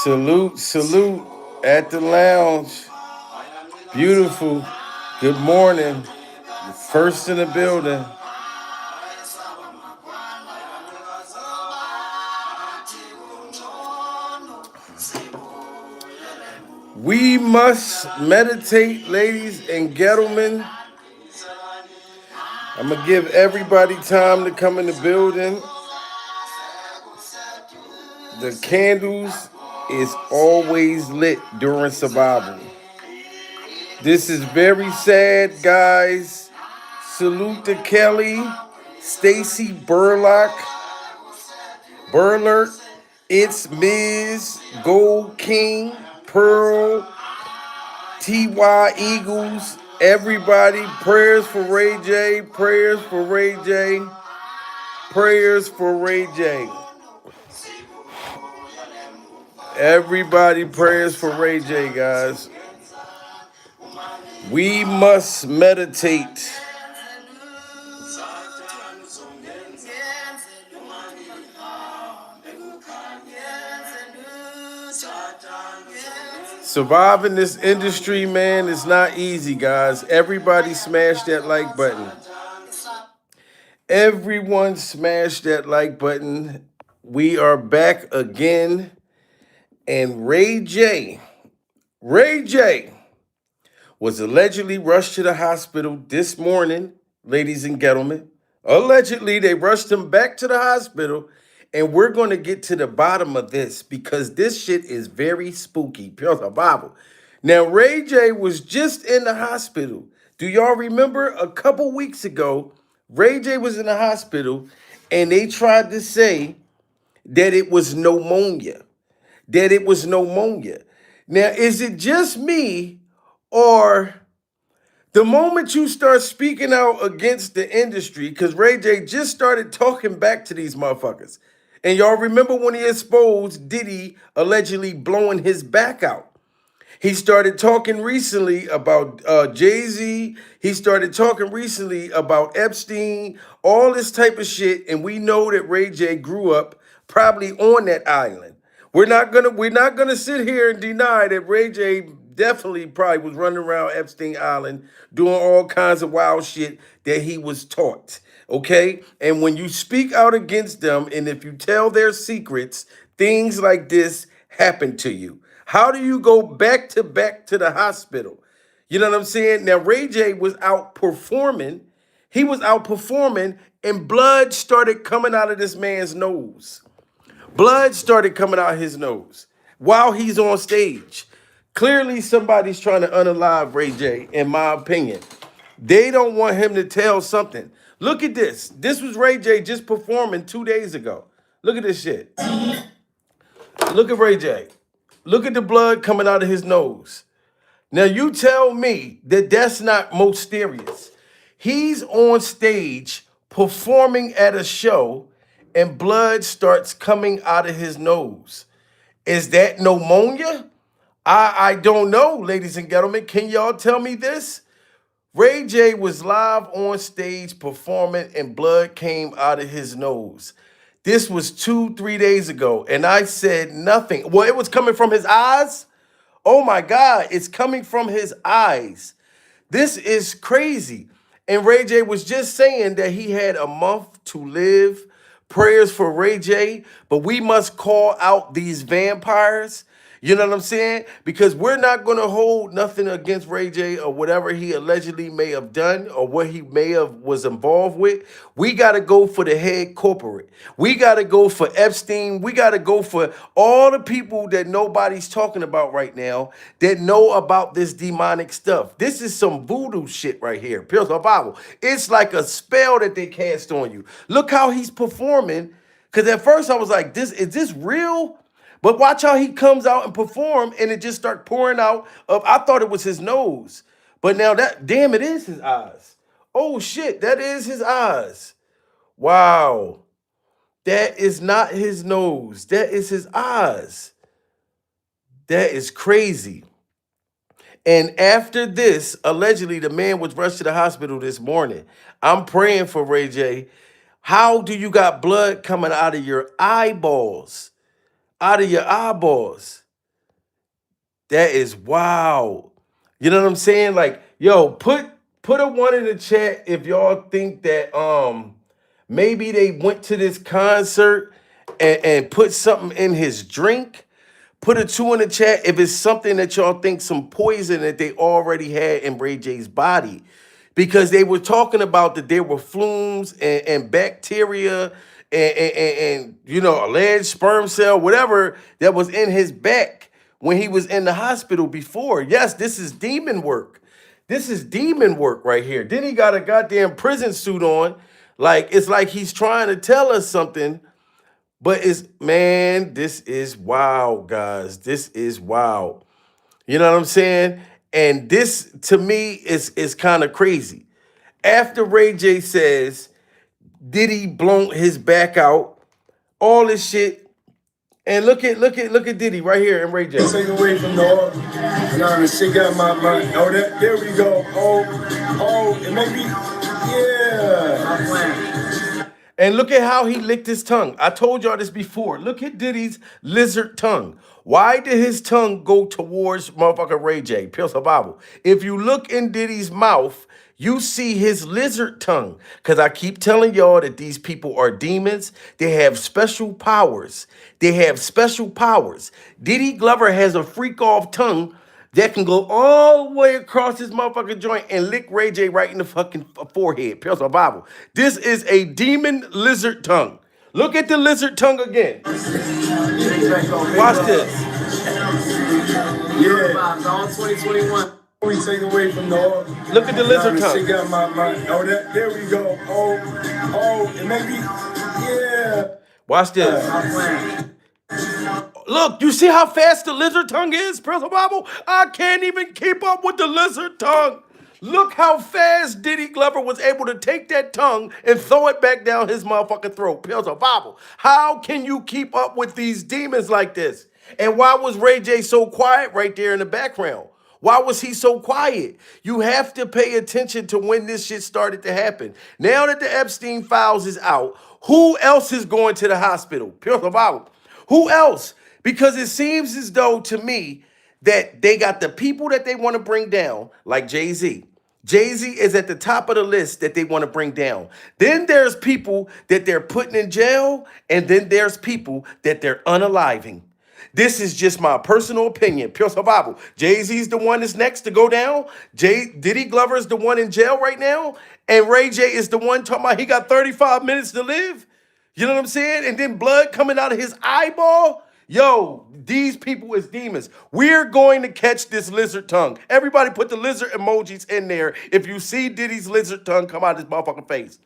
Salute at the lounge. Beautiful. Good morning. First in the building. We must meditate, ladies and gentlemen. I'm going to give everybody time to come in the building. The candles is always lit during survival. This is very sad, guys. Salute to Kelly, Stacy Burlock, Burlert, It's Miz, Gold King, Pearl, TY Eagles, everybody. Prayers for Ray J, prayers for Ray J, prayers for Ray J. Everybody, prayers for Ray J, guys. We must meditate. Surviving this industry, man, is not easy, guys. Everybody smash that like button. Everyone smash that like button. We are back again. And Ray J was allegedly rushed to the hospital this morning, ladies and gentlemen. Allegedly, they rushed him back to the hospital. And we're going to get to the bottom of this because this shit is very spooky. Pure survival. Now, Ray J was just in the hospital. Do y'all remember a couple weeks ago, Ray J was in the hospital and they tried to say that it was pneumonia. Now, is it just me or the moment you start speaking out against the industry, because Ray J just started talking back to these motherfuckers. And y'all remember when he exposed Diddy allegedly blowing his back out. He started talking recently about Jay-Z. He started talking recently about Epstein, all this type of shit. And we know that Ray J grew up probably on that island. We're not gonna sit here and deny that Ray J definitely probably was running around Epstein Island doing all kinds of wild shit that he was taught. Okay? And when you speak out against them and if you tell their secrets, things like this happen to you. How do you go back to the hospital? You know what I'm saying? Now, Ray J was out performing. He was out performing and blood started coming out of this man's nose. Blood started coming out his nose while he's on stage. Clearly, somebody's trying to unalive Ray J, in my opinion. They don't want him to tell something. Look at this. This was Ray J just performing 2 days ago. Look at this shit. Look at Ray J. Look at the blood coming out of his nose. Now, you tell me that that's not mysterious. He's on stage performing at a show and blood starts coming out of his nose. Is that pneumonia? I don't know, ladies and gentlemen. Can y'all tell me this? Ray J was live on stage performing and blood came out of his nose. This was 2-3 days ago, and I said nothing. Well, it was coming from his eyes. Oh my God, it's coming from his eyes. This is crazy. And Ray J was just saying that he had a month to live. Prayers for Ray J, but we must call out these vampires. You know what I'm saying? Because we're not going to hold nothing against Ray J or whatever he allegedly may have done or what he may have was involved with. We got to go for the head corporate. We got to go for Epstein. We got to go for all the people that nobody's talking about right now that know about this demonic stuff. This is some voodoo shit right here. Pure survival. It's like a spell that they cast on you. Look how he's performing. Because at first I was like, is this real? But watch how he comes out and perform and it just start pouring out of, I thought it was his nose. But now damn, it is his eyes. Oh shit, that is his eyes. Wow. That is not his nose. That is his eyes. That is crazy. And after this, allegedly, the man was rushed to the hospital this morning. I'm praying for Ray J. How do you got blood coming out of your eyeballs? Out of your eyeballs. That is wow. You know what I'm saying? Like, yo, put a one in the chat if y'all think that maybe they went to this concert and put something in his drink. Put a two in the chat if it's something that y'all think some poison that they already had in Ray J's body. Because they were talking about that there were flumes and bacteria and you know, alleged sperm cell, whatever that was in his back when he was in the hospital before. Yes, this is demon work. This is demon work right here. Then he got a goddamn prison suit on. Like, it's like he's trying to tell us something, but it's, man, this is wild, guys. This is wild. You know what I'm saying? And this to me is kind of crazy. After Ray J says Diddy blown his back out, all this shit, and look at Diddy right here and Ray J. Take away from the oil. Nah, the shit got my mind. Oh, that, there we go. Oh, it may be, yeah. My plan. And look at how he licked his tongue. I told y'all this before. Look at Diddy's lizard tongue. Why did his tongue go towards motherfucking Ray J? Pure survival. If you look in Diddy's mouth, you see his lizard tongue. Because I keep telling y'all that these people are demons. They have special powers. They have special powers. Diddy Glover has a freak off tongue that can go all the way across his motherfucking joint and lick Ray J right in the fucking forehead. Pure survival. This is a demon lizard tongue. Look at the lizard tongue again. Watch this. Yeah. All 2021. We take away from the oil. Look at the lizard Nah, tongue. shit got my mind. Oh, that, there we go. Oh, it may be, yeah. Watch this. My plan. Look, you see how fast the lizard tongue is, Prince of Bible? I can't even keep up with the lizard tongue. Look how fast Diddy Glover was able to take that tongue and throw it back down his motherfucking throat. Prince of Bible. How can you keep up with these demons like this? And why was Ray J so quiet right there in the background? Why was he so quiet? You have to pay attention to when this shit started to happen. Now that the Epstein files is out, who else is going to the hospital? Pure survival. Who else? Because it seems as though to me that they got the people that they want to bring down, like Jay-Z. Jay-Z is at the top of the list that they want to bring down. Then there's people that they're putting in jail, and then there's people that they're unaliving. This is just my personal opinion, pure survival. Jay-Z's the one that's next to go down. Diddy Glover is the one in jail right now. And Ray J is the one talking about he got 35 minutes to live. You know what I'm saying? And then blood coming out of his eyeball. Yo, these people is demons. We're going to catch this lizard tongue. Everybody put the lizard emojis in there if you see Diddy's lizard tongue come out of his motherfucking face.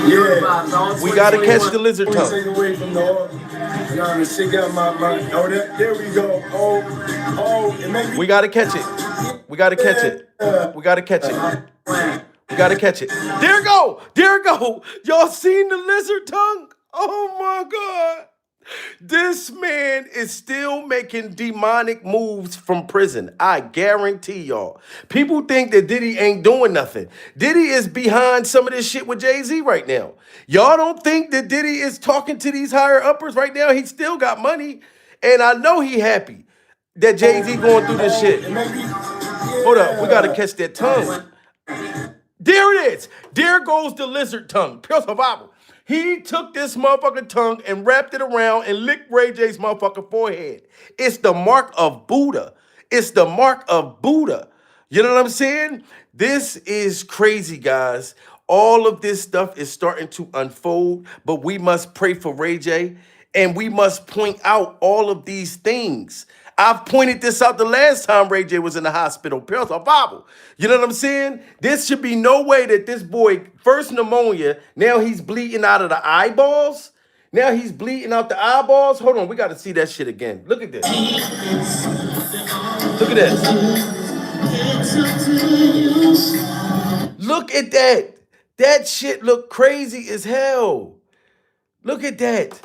Yeah. We got to catch the lizard tongue. Take away from the oil. Nah, the shit got my mind. Oh, that, there we go. Oh, it may be, We got to catch it. We got to catch it. We got to catch it. We got to catch it. There it go. There it go. Y'all seen the lizard tongue? Oh, my God. This man is still making demonic moves from prison. I guarantee y'all. People think that Diddy ain't doing nothing. Diddy is behind some of this shit with Jay-Z right now. Y'all don't think that Diddy is talking to these higher uppers right now? He still got money. And I know he happy that Jay-Z going through this shit. Hold up. We got to catch that tongue. There it is. There goes the lizard tongue. Pure survival. He took this motherfucking tongue and wrapped it around and licked Ray J's motherfucking forehead. It's the mark of Buddha. It's the mark of Buddha. You know what I'm saying? This is crazy, guys. All of this stuff is starting to unfold, but we must pray for Ray J and we must point out all of these things. I've pointed this out the last time Ray J was in the hospital. Pure survival. You know what I'm saying? There should be no way that this boy, first pneumonia, now he's bleeding out of the eyeballs. Now he's bleeding out the eyeballs. Hold on, we got to see that shit again. Look at this. Look at this. Look at that. That shit look crazy as hell. Look at that.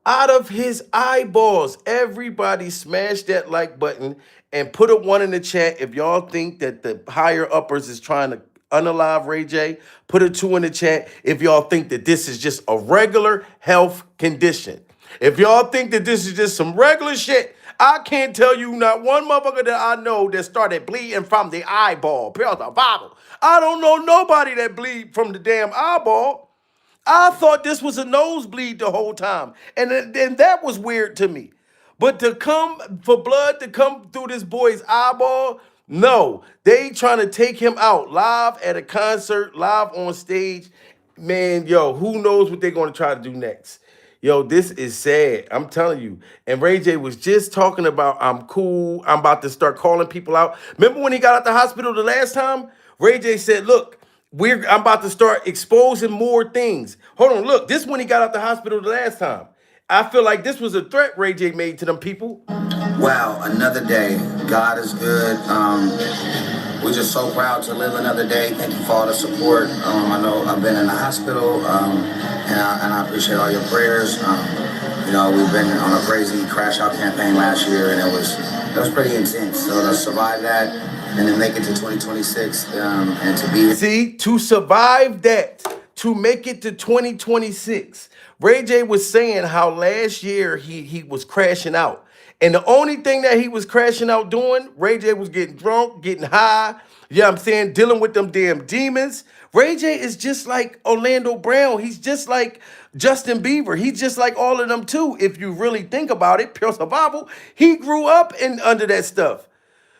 Out of his eyeballs. Everybody smash that like button and put a one in the chat if y'all think that the higher uppers is trying to unalive Ray J. Put a two in the chat if y'all think that this is just a regular health condition. If y'all think that this is just some regular shit, I can't tell you not one motherfucker that I know that started bleeding from the eyeball. Pure survival. I don't know nobody that bleed from the damn eyeball. I thought this was a nosebleed the whole time. And that was weird to me. But to come for blood to come through this boy's eyeball, no. They trying to take him out live at a concert, live on stage. Man, yo, who knows what they're going to try to do next? Yo, this is sad. I'm telling you. And Ray J was just talking about, I'm cool. I'm about to start calling people out. Remember when he got out the hospital the last time? Ray J said, look, I'm about to start exposing more things. Hold on, look, this when he got out the hospital the last time. I feel like this was a threat Ray J made to them people. Wow, another day. God is good. We're just so proud to live another day. Thank you for all the support. I know I've been in the hospital, and I appreciate all your prayers. We've been on a crazy crash out campaign last year, and it was pretty intense. So to survive that and then make it to 2026, and to be See, to survive that, to make it to 2026. Ray J was saying how last year he was crashing out. And the only thing that he was crashing out doing, Ray J was getting drunk, getting high, you know what I'm saying, dealing with them damn demons. Ray J is just like Orlando Brown. He's just like Justin Bieber. He's just like all of them too. If you really think about it, pure survival, he grew up under that stuff.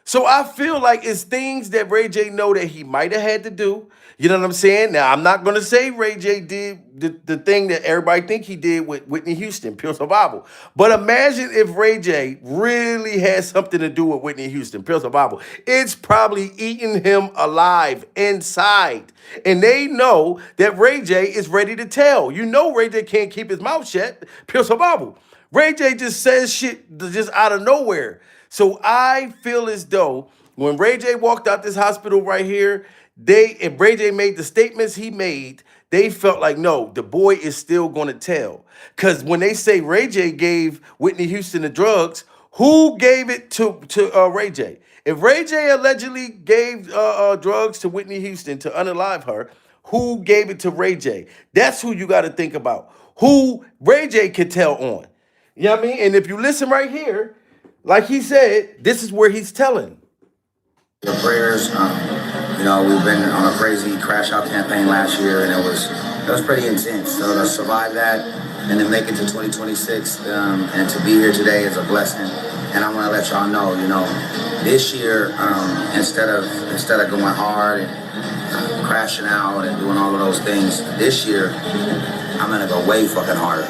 So I feel like it's things that Ray J know that he might have had to do. You know what I'm saying? Now, I'm not going to say Ray J did the thing that everybody think he did with Whitney Houston, pure survival. But imagine if Ray J really had something to do with Whitney Houston, pure survival. It's probably eating him alive inside. And they know that Ray J is ready to tell. You know Ray J can't keep his mouth shut, pure survival. Ray J just says shit just out of nowhere. So I feel as though when Ray J walked out this hospital right here, and Ray J made the statements he made, they felt like, no, the boy is still going to tell. Because when they say Ray J gave Whitney Houston the drugs, who gave it to Ray J? If Ray J allegedly gave drugs to Whitney Houston to unalive her, who gave it to Ray J? That's who you got to think about. Who Ray J could tell on. You know what I mean? And if you listen right here, like he said, this is where he's telling. your prayers. We've been on a crazy crash out campaign last year, and it was pretty intense. So to survive that and then make it to 2026, and to be here today is a blessing. And I want to let y'all know, this year, instead of going hard and crashing out and doing all of those things, this year I'm gonna go way fucking harder.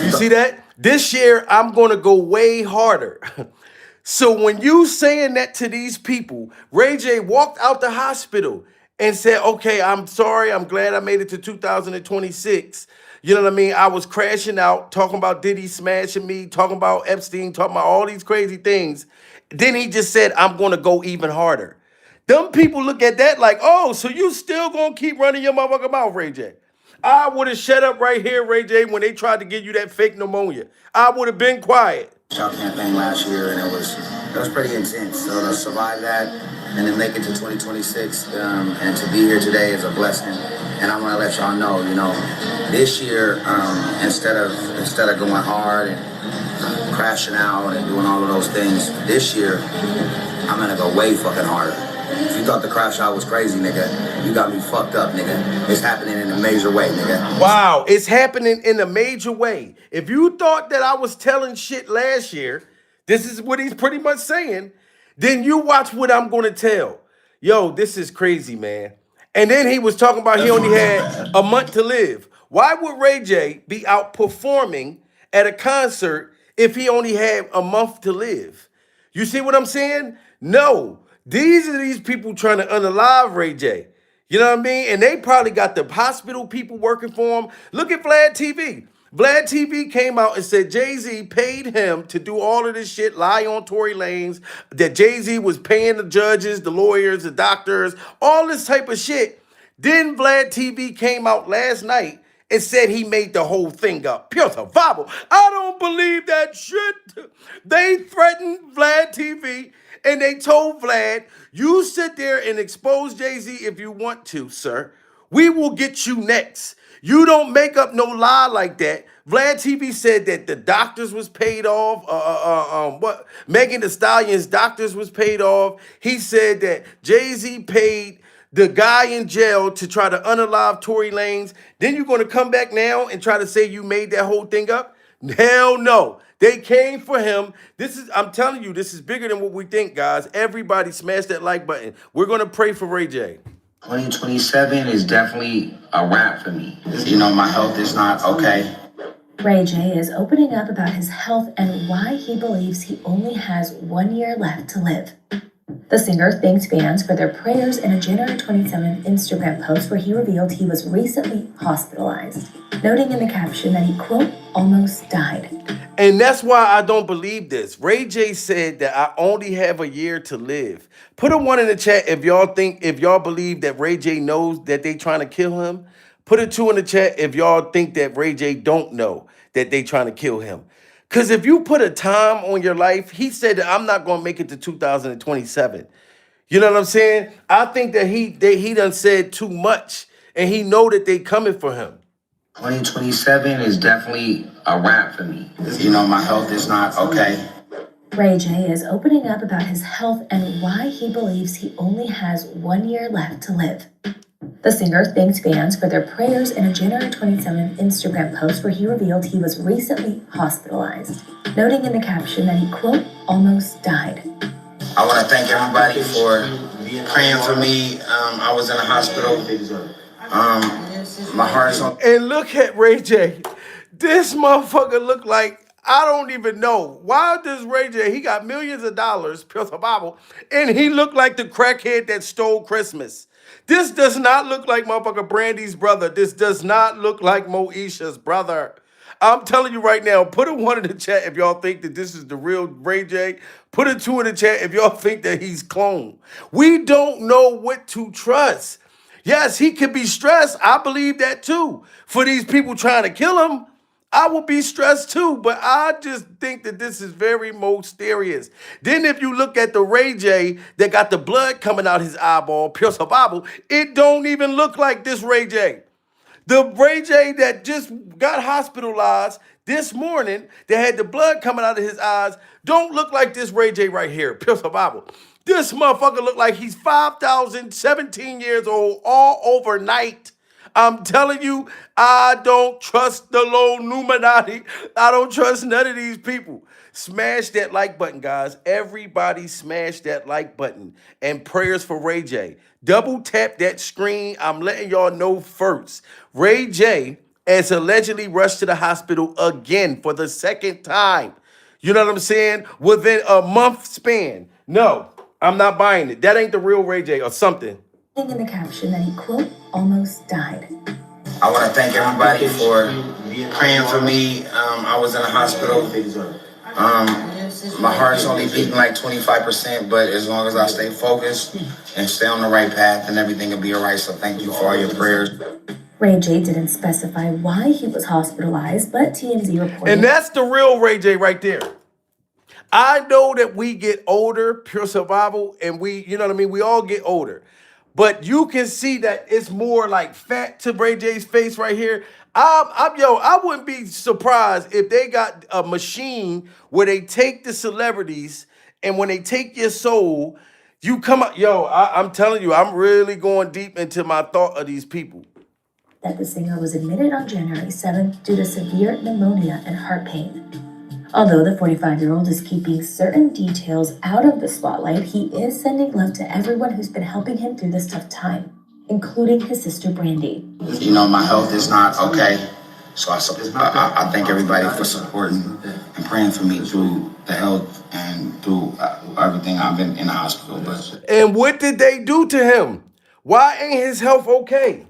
You see that? This year I'm gonna go way harder. So when you saying that to these people, Ray J walked out the hospital and said, okay, I'm sorry. I'm glad I made it to 2026. You know what I mean? I was crashing out, talking about Diddy smashing me, talking about Epstein, talking about all these crazy things. Then he just said, I'm going to go even harder. Them people look at that like, oh, so you still going to keep running your motherfucking mouth, Ray J. I would have shut up right here, Ray J, when they tried to give you that fake pneumonia. I would have been quiet. Campaign last year, and it was pretty intense. So to survive that and then make it to 2026, and to be here today is a blessing. And I want to let y'all know, this year, instead of going hard and crashing out and doing all of those things, this year I'm gonna go way fucking harder. If you thought the crash out was crazy, nigga, you got me fucked up, nigga. It's happening in a major way, nigga. Wow, it's happening in a major way. If you thought that I was telling shit last year, this is what he's pretty much saying, then you watch what I'm going to tell. Yo, this is crazy, man. And then he was talking about he only had a month to live. Why would Ray J be out performing at a concert if he only had a month to live? You see what I'm saying? No. These are these people trying to unalive Ray J. You know what I mean? And they probably got the hospital people working for him. Look at Vlad TV. Vlad TV came out and said Jay-Z paid him to do all of this shit, lie on Tory Lanez, that Jay-Z was paying the judges, the lawyers, the doctors, all this type of shit. Then Vlad TV came out last night and said he made the whole thing up. Pure survival. I don't believe that shit. They threatened Vlad TV and they told Vlad, you sit there and expose Jay-Z if you want to, sir. We will get you next. You don't make up no lie like that. Vlad TV said that the doctors was paid off. What Megan Thee Stallion's doctors was paid off. He said that Jay-Z paid the guy in jail to try to unalive Tory Lanez. Then you're gonna come back now and try to say you made that whole thing up? Hell no. They came for him. I'm telling you, this is bigger than what we think, guys. Everybody smash that like button. We're gonna pray for Ray J. 2027 is definitely a wrap for me. You know, my health is not okay. Ray J is opening up about his health and why he believes he only has 1 year left to live. The singer thanked fans for their prayers in a January 27th Instagram post where he revealed he was recently hospitalized, noting in the caption that he, quote, almost died. And that's why I don't believe this. Ray J said that I only have a year to live. Put a 1 in the chat if y'all believe that Ray J knows that they trying to kill him. Put a 2 in the chat if y'all think that Ray J don't know that they trying to kill him. Because if you put a time on your life, he said that I'm not going to make it to 2027. You know what I'm saying? I think that he done said too much, and he know that they coming for him. 2027 is definitely a wrap for me. You know, my health is not okay. Ray J is opening up about his health and why he believes he only has 1 year left to live. The singer thanked fans for their prayers in a January 27th Instagram post where he revealed he was recently hospitalized, noting in the caption that he, quote, almost died. I want to thank everybody for praying for me. I was in the hospital. My heart's on. And look at Ray J. This motherfucker look like, I don't even know. Why does Ray J, he got millions of dollars, pure Bible, and he looked like the crackhead that stole Christmas. This does not look like motherfucker Brandy's brother. This does not look like Moesha's brother. I'm telling you right now, put a 1 in the chat if y'all think that this is the real Ray J. Put a 2 in the chat if y'all think that he's clone. We don't know what to trust. Yes, he could be stressed. I believe that too. For these people trying to kill him, I would be stressed too, but I just think that this is very mysterious. Then if you look at the Ray J that got the blood coming out his eyeball, pure Bible, it don't even look like this Ray J. The Ray J that just got hospitalized this morning, that had the blood coming out of his eyes, don't look like this Ray J right here, pure Bible. This motherfucker look like he's 5,017 years old all overnight. I'm telling you, I don't trust the low Illuminati. I don't trust none of these people. Smash that like button, guys. Everybody smash that like button. And prayers for Ray J. Double tap that screen. I'm letting y'all know first. Ray J has allegedly rushed to the hospital again for the second time. You know what I'm saying? Within a month span. No, I'm not buying it. That ain't the real Ray J or something. In the caption that he, quote, almost died. I want to thank everybody for praying for me. I was in the hospital. My heart's only beating like 25%, but as long as I stay focused and stay on the right path, then everything will be all right. So thank you for all your prayers. Ray J didn't specify why he was hospitalized, but TMZ reported. And that's the real Ray J right there. I know that we get older, pure survival, and you know what I mean? We all get older. But you can see that it's more like fat to Ray J's face right here. I wouldn't be surprised if they got a machine where they take the celebrities, and when they take your soul, you come out. I'm telling you, I'm really going deep into my thought of these people. That the singer was admitted on January 7th due to severe pneumonia and heart pain. Although the 45-year-old is keeping certain details out of the spotlight, he is sending love to everyone who's been helping him through this tough time, including his sister Brandy. You know, my health is not okay, so I thank everybody for supporting and praying for me through the health and through everything. I've been in the hospital. And what did they do to him? Why ain't his health okay?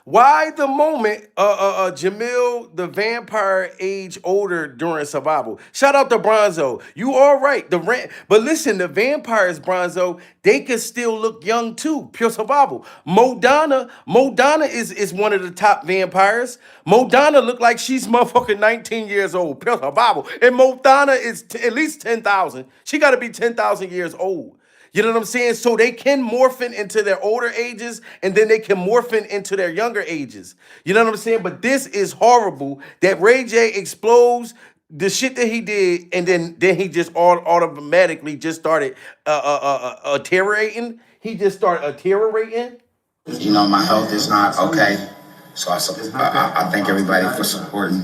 Why the moment Jamil the vampire age older during survival? Shout out to Bronzo. You all right. But listen, the vampires, Bronzo, they can still look young too. Pure survival. Modana is one of the top vampires. Modana look like she's motherfucking 19 years old. Pure survival. And Modana is at least 10,000. She got to be 10,000 years old. You know what I'm saying? So they can morph into their older ages and then they can morph into their younger ages. You know what I'm saying? But this is horrible that Ray J explodes the shit that he did, and then he just automatically just started deteriorating. He just started deteriorating. You know, my health is not okay. So I thank everybody for supporting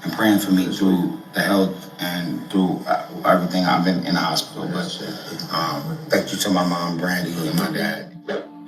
and praying for me through the health and through everything. I've been in the hospital. But thank you to my mom, Brandy, and my dad.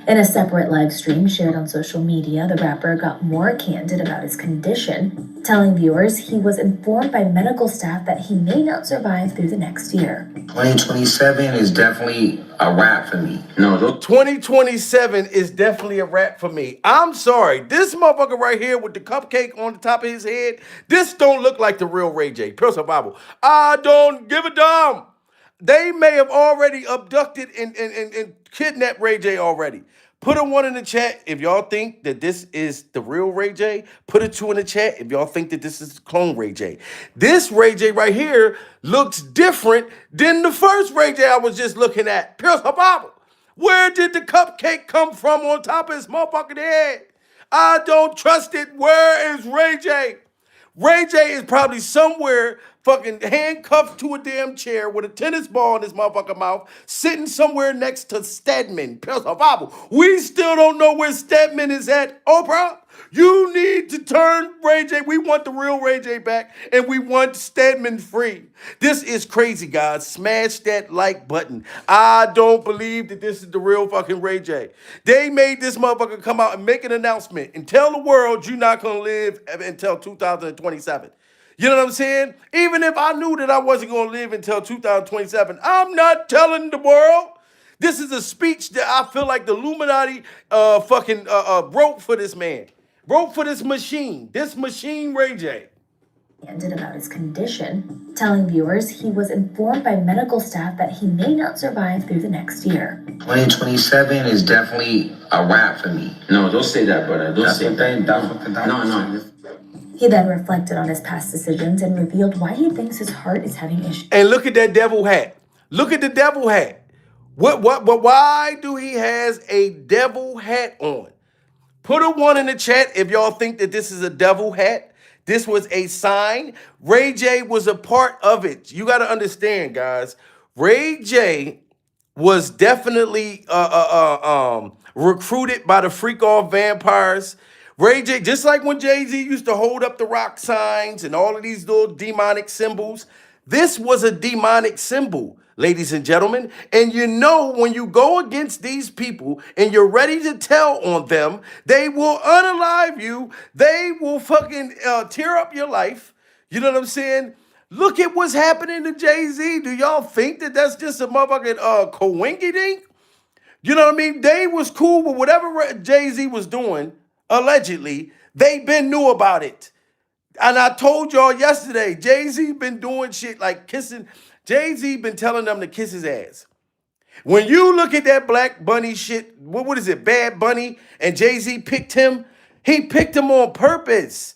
In a separate live stream shared on social media, the rapper got more candid about his condition, telling viewers he was informed by medical staff that he may not survive through the next year. 2027 is definitely a wrap for me. No, 2027 is definitely a wrap for me. I'm sorry. This motherfucker right here with the cupcake on the top of his head, this don't look like the real Ray J. Personal Bible. I don't give a damn. They may have already abducted and kidnapped Ray J already. Put a 1 in the chat if y'all think that this is the real Ray J. Put a 2 in the chat if y'all think that this is clone Ray J. This Ray J right here looks different than the first Ray J I was just looking at. Pierce her Bible. Where did the cupcake come from on top of his motherfucking head? I don't trust it. Where is Ray J? Ray J is probably somewhere fucking handcuffed to a damn chair with a tennis ball in his motherfucking mouth, sitting somewhere next to Stedman. We still don't know where Stedman is at. Oprah, you need to turn Ray J. We want the real Ray J back, and we want Stedman free. This is crazy, guys. Smash that like button. I don't believe that this is the real fucking Ray J. They made this motherfucker come out and make an announcement and tell the world you're not going to live until 2027. You know what I'm saying? Even if I knew that I wasn't going to live until 2027, I'm not telling the world. This is a speech that I feel like the Illuminati wrote for this man. Wrote for this machine Ray J. Ended about his condition, telling viewers he was informed by medical staff that he may not survive through the next year. 2027 is definitely a wrap for me. No, don't say that, brother. Don't say that. No. He then reflected on his past decisions and revealed why he thinks his heart is having issues. And look at that devil hat. Look at the devil hat. Why do he has a devil hat on? Put a 1 in the chat if y'all think that this is a devil hat. This was a sign. Ray J was a part of it. You got to understand, guys. Ray J was definitely recruited by the freak off vampires. Ray J, just like when Jay-Z used to hold up the rock signs and all of these little demonic symbols, this was a demonic symbol, ladies and gentlemen. And you know, when you go against these people and you're ready to tell on them, they will unalive you. They will fucking tear up your life. You know what I'm saying? Look at what's happening to Jay-Z. Do y'all think that that's just a motherfucking coinky-dink? You know what I mean? They was cool with whatever Jay-Z was doing, allegedly. They been knew about it. And I told y'all yesterday, Jay-Z been doing shit like kissing. Jay-Z been telling them to kiss his ass. When you look at that Black Bunny shit, what is it, Bad Bunny, and Jay-Z picked him, he picked him on purpose.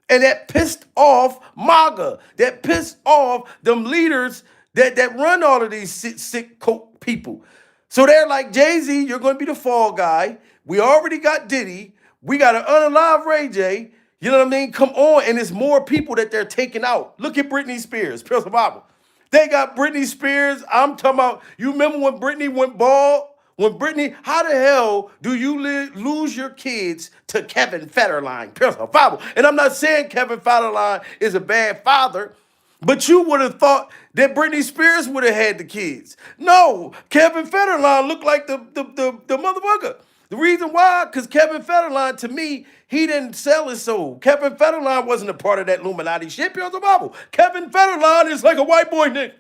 And that pissed off MAGA. That pissed off them leaders that run all of these sick coke people. So they're like, Jay-Z, you're going to be the fall guy. We already got Diddy. We got to unalive Ray J. You know what I mean? Come on. And it's more people that they're taking out. Look at Britney Spears. Pierce the Bible. They got Britney Spears. I'm talking about, you remember when Britney went bald? When Britney, how the hell do you lose your kids to Kevin Federline? Pierce the Bible. And I'm not saying Kevin Federline is a bad father, but you would have thought that Britney Spears would have had the kids. No, Kevin Federline looked like the motherfucker. The reason why, because Kevin Federline, to me, he didn't sell his soul. Kevin Federline wasn't a part of that Illuminati shit. Here's the Bible. Kevin Federline is like a white boy nigga.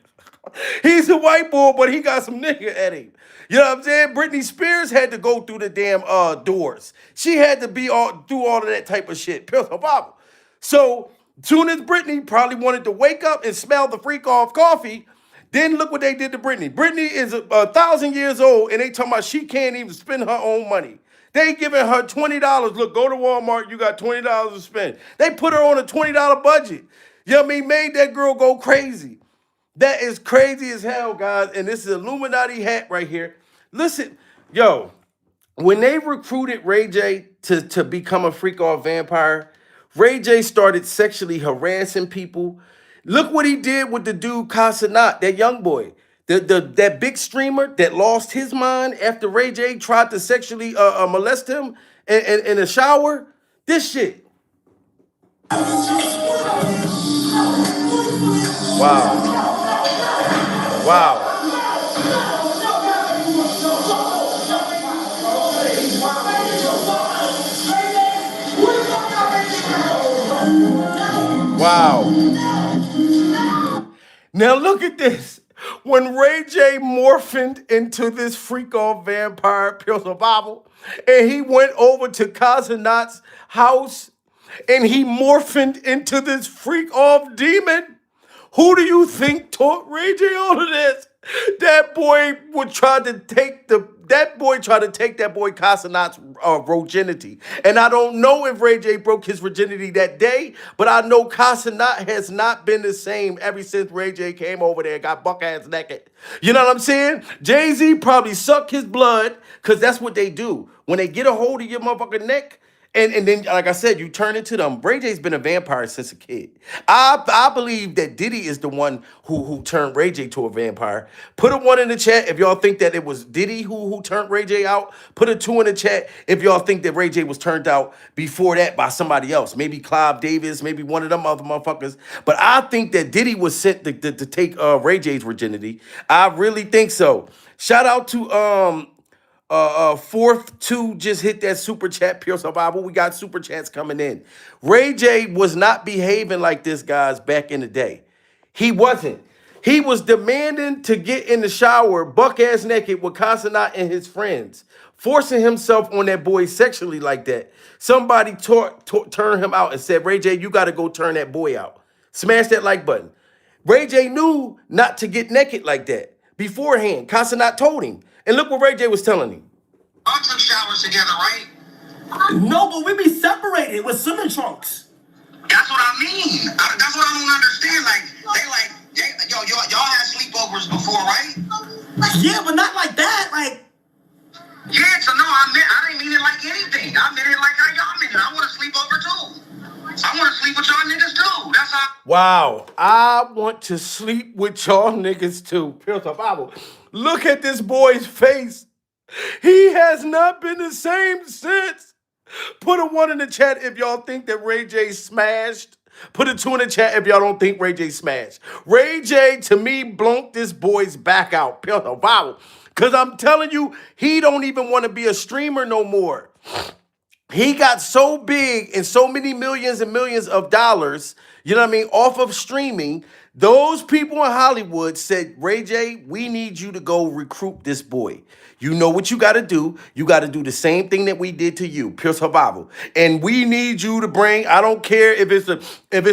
He's a white boy, but he got some nigga at him. You know what I'm saying? Britney Spears had to go through the damn doors. She had to be do all of that type of shit. Here's the Bible. So, soon as Britney probably wanted to wake up and smell the freak off coffee, then look what they did to Britney. Britney is 1,000 years old, and they talking about she can't even spend her own money. They giving her $20. Look, go to Walmart, you got $20 to spend. They put her on a $20 budget. You know what I mean? Made that girl go crazy. That is crazy as hell, guys. And this is Illuminati hat right here. Listen, yo, when they recruited Ray J to become a freak off vampire, Ray J started sexually harassing people. Look what he did with the dude Casanat, that young boy. That big streamer that lost his mind after Ray J tried to sexually molest him in a shower. This shit. Wow. Wow. Wow. Now look at this. When Ray J morphed into this freak off vampire pure survival, and he went over to Casanat's house and he morphed into this freak off demon, who do you think taught Ray J all of this? That boy would try to take that boy Casanat's virginity. And I don't know if Ray J broke his virginity that day, but I know Casanat has not been the same ever since Ray J came over there and got buck ass naked. You know what I'm saying? Jay-Z probably sucked his blood, because that's what they do. When they get a hold of your motherfucking neck, and then, like I said, you turn into them. Ray J's been a vampire since a kid. I believe that Diddy is the one who turned Ray J to a vampire. Put a 1 in the chat if y'all think that it was Diddy who turned Ray J out. Put a 2 in the chat if y'all think that Ray J was turned out before that by somebody else. Maybe Clive Davis, maybe one of them other motherfuckers. But I think that Diddy was sent to take Ray J's virginity. I really think so. Shout out to fourth two just hit that super chat, pure survival. We got super chats coming in. Ray J was not behaving like this, guys, back in the day. He wasn't. He was demanding to get in the shower buck ass naked with Casanat and his friends, forcing himself on that boy sexually like that. Somebody turned him out and said, Ray J, you got to go turn that boy out. Smash that like button. Ray J knew not to get naked like that beforehand. Casanat told him. And look what Ray J was telling him. Y'all took showers together, right? No, but we be separated with swimming trunks. That's what I mean. That's what I don't understand. Y'all had sleepovers before, right? Yeah, but not like that. Like, Yeah, so no, I didn't mean it like anything. I meant it like how y'all meant it. I want to sleep over too. I want to sleep with y'all niggas too. That's how. Wow, I want to sleep with y'all niggas too. Pure survival. Look at this boy's face. He has not been the same since. Put a 1 in the chat if y'all think that Ray J smashed. Put a 2 in the chat if y'all don't think Ray J smashed. Ray J, to me, blonked this boy's back out. Pure survival. Because I'm telling you, he don't even want to be a streamer no more. He got so big and so many millions and millions of dollars, you know what I mean, off of streaming. Those people in Hollywood said, Ray J, we need you to go recruit this boy. You know what you got to do. You got to do the same thing that we did to you, pure survival. And we need you to bring, I don't care if it's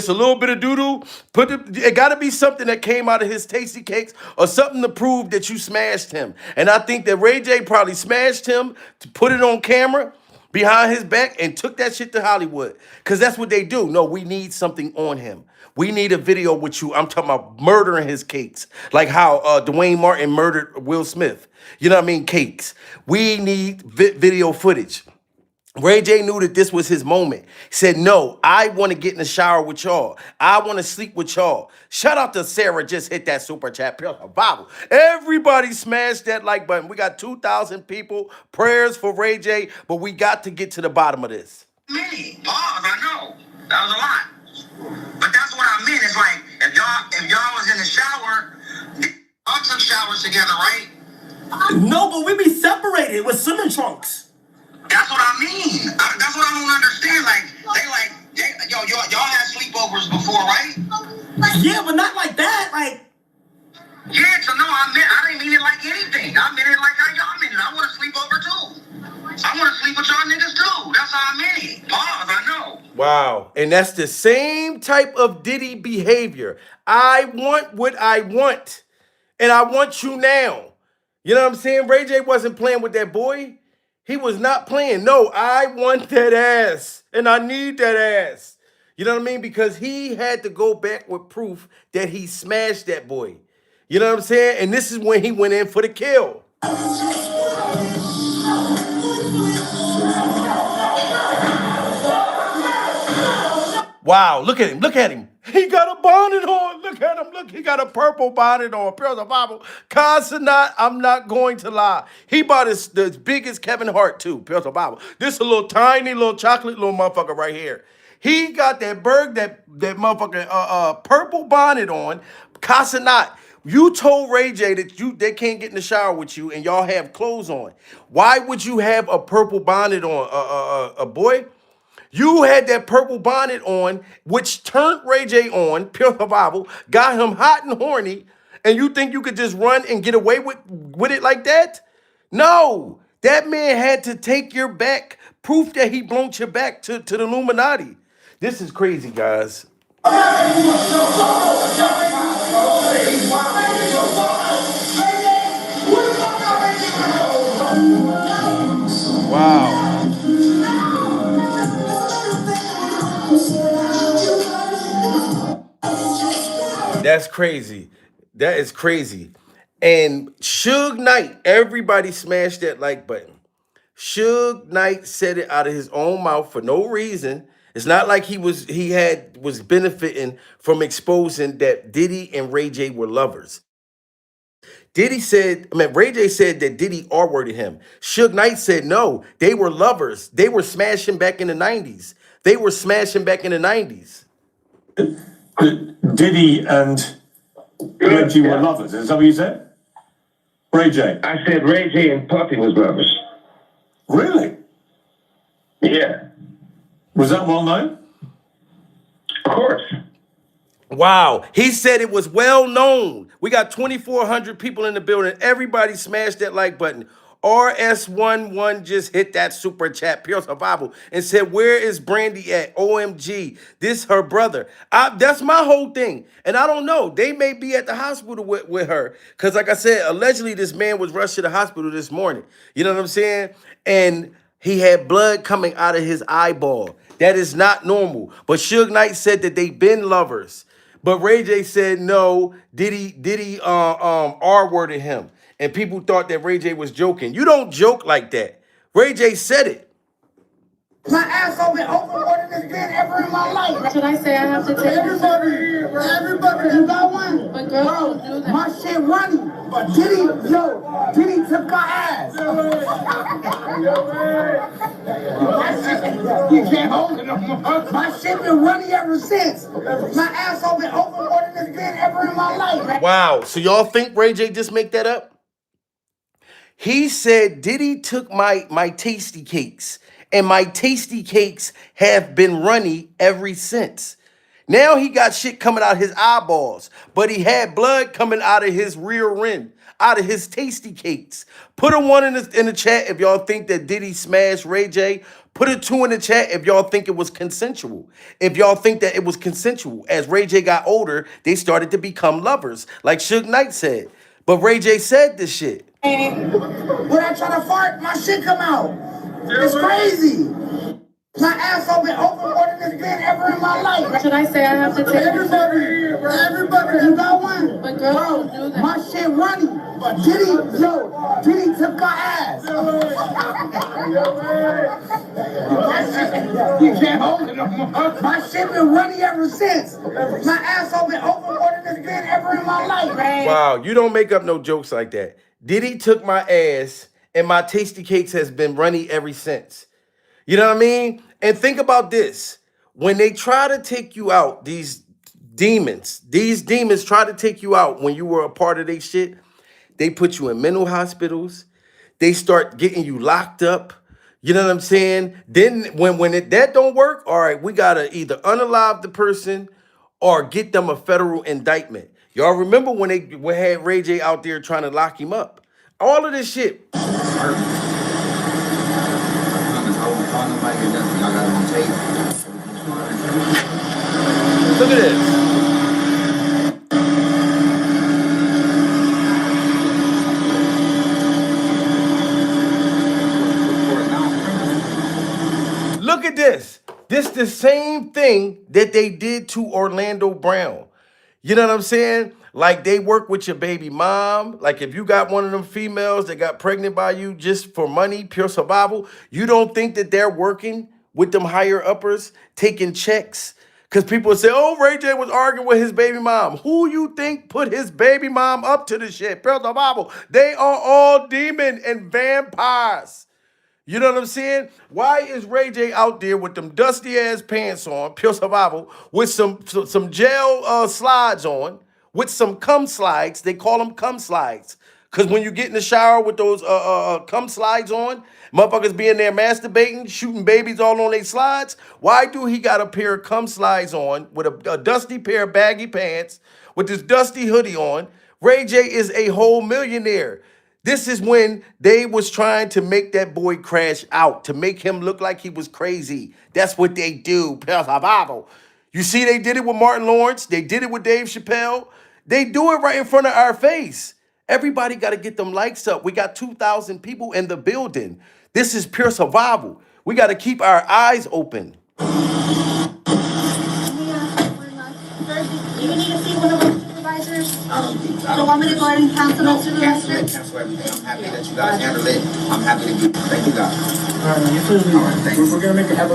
a little bit of doo-doo, it got to be something that came out of his tasty cakes or something to prove that you smashed him. And I think that Ray J probably smashed him to put it on camera behind his back and took that shit to Hollywood. Because that's what they do. No, we need something on him. We need a video with you. I'm talking about murdering his cakes. Like how Dwayne Martin murdered Will Smith. You know what I mean? Cakes. We need video footage. Ray J knew that this was his moment. He said, no, I want to get in the shower with y'all. I want to sleep with y'all. Shout out to Sarah, just hit that super chat. Pure survival. Everybody smash that like button. We got 2,000 people. Prayers for Ray J, but we got to get to the bottom of this. Many. Pause, I know. That was a lot. But that's what I meant. It's like, if y'all was in the shower, y'all took showers together, right? no, but we be separated with swimming trunks. That's what I mean. That's what I don't understand. Y'all had sleepovers before, right? Yeah, but not like that. Like, Yeah, so no, I didn't mean it like anything. I meant it like how y'all meant it. I want to sleep over too. I want to sleep with y'all niggas too. That's how I meant it. Pause, I know. Wow. And that's the same type of Diddy behavior. I want what I want. And I want you now. You know what I'm saying? Ray J wasn't playing with that boy. He was not playing. No, I want that ass. And I need that ass. You know what I mean? Because he had to go back with proof that he smashed that boy. You know what I'm saying? And this is when he went in for the kill. Wow, look at him. Look at him. He got a bonnet on. Look at him. Look, he got a purple bonnet on. Pure Bible. Consonant, I'm not going to lie. He bought the biggest Kevin Hart, too. Pure Bible. This a little tiny, little chocolate little motherfucker right here. He got that that motherfucking purple bonnet on. Consonant. You told Ray J that they can't get in the shower with you and y'all have clothes on. Why would you have a purple bonnet on, boy? You had that purple bonnet on, which turned Ray J on, pure Bible, got him hot and horny, and you think you could just run and get away with it like that? No, that man had to take your back, proof that he blown your back to the Illuminati. This is crazy, guys. Wow. That's crazy. That is crazy. And Suge Knight, everybody smashed that like button. Suge Knight said it out of his own mouth for no reason. It's not like was benefiting from exposing that Diddy and Ray J were lovers. Ray J said that Diddy R-worded him. Suge Knight said no, they were lovers. They were smashing back in the 90s. They were smashing back in the 90s. Diddy and Reggie were lovers. Is that what you said? Ray J. I said Ray J and Puffy was lovers. Really? Yeah. Was that well known? Of course. Wow. He said it was well known. We got 2,400 people in the building. Everybody smashed that like button. RS11 just hit that super chat, Pure Survival, and said, where is Brandy at? OMG. This her brother. That's my whole thing. And I don't know. They may be at the hospital with her. Because like I said, allegedly this man was rushed to the hospital this morning. You know what I'm saying? And he had blood coming out of his eyeball. That is not normal. But Suge Knight said that they've been lovers. But Ray J said no. Diddy R-worded him. And people thought that Ray J was joking. You don't joke like that. Ray J said it. My asshole been open more than this been ever in my life. Should I say I have to take Everybody, you got one? But girl, Bro, don't do that. my shit running. Diddy took my ass. You can't hold it no more. My shit been running ever since. My asshole been open more than this been ever in my life. Wow. So y'all think Ray J just make that up? He said Diddy took my tasty cakes, and my tasty cakes have been runny ever since. Now he got shit coming out his eyeballs, but he had blood coming out of his rear end, out of his tasty cakes. Put a 1 in the chat if y'all think that Diddy smashed Ray J. Put a 2 in the chat if y'all think it was consensual. If y'all think that it was consensual. As Ray J got older, they started to become lovers, like Suge Knight said. But Ray J said this shit. When I try to fart, my shit come out. It's crazy. My asshole been open more than this been ever in my life. Should I say I have to take Everybody, you got one? But girl, don't do that. My shit running. Diddy took my ass. You can't hold it no more. My shit been running ever since. My asshole been open more than this been ever in my life. Wow, you don't make up no jokes like that. Diddy took my ass, and my tasty cakes has been runny ever since. You know what I mean? And think about this. When they try to take you out, these demons try to take you out when you were a part of their shit. They put you in mental hospitals. They start getting you locked up. You know what I'm saying? Then when that don't work, all right, we got to either unalive the person or get them a federal indictment. Y'all remember when they had Ray J out there trying to lock him up? All of this shit. Look at this. Look at this. This the same thing that they did to Orlando Brown. You know what I'm saying? Like they work with your baby mom. Like if you got one of them females that got pregnant by you just for money, pure survival, you don't think that they're working with them higher uppers, taking checks, Because people would say, oh, Ray J was arguing with his baby mom. Who you think put his baby mom up to the shit? Pearl the Bible. They are all demon and vampires. You know what I'm saying? Why is Ray J out there with them dusty ass pants on, pure survival, with some gel slides on, with some cum slides? They call them cum slides. Cause when you get in the shower with those cum slides on, motherfuckers be in there masturbating, shooting babies all on their slides. Why do he got a pair of cum slides on with a dusty pair of baggy pants, with this dusty hoodie on? Ray J is a whole millionaire. This is when they was trying to make that boy crash out, to make him look like he was crazy. That's what they do. You see, they did it with Martin Lawrence. They did it with Dave Chappelle. They do it right in front of our face. Everybody got to get them likes up. We got 2,000 people in the building. This is pure survival. We got to keep our eyes open. You need to see one of our supervisors. I don't want me to go ahead and cancel those to the residents. Cancel everything. I'm happy that you guys handled it. I'm happy to do. Thank you guys. All right, thank you. We're gonna make a happy.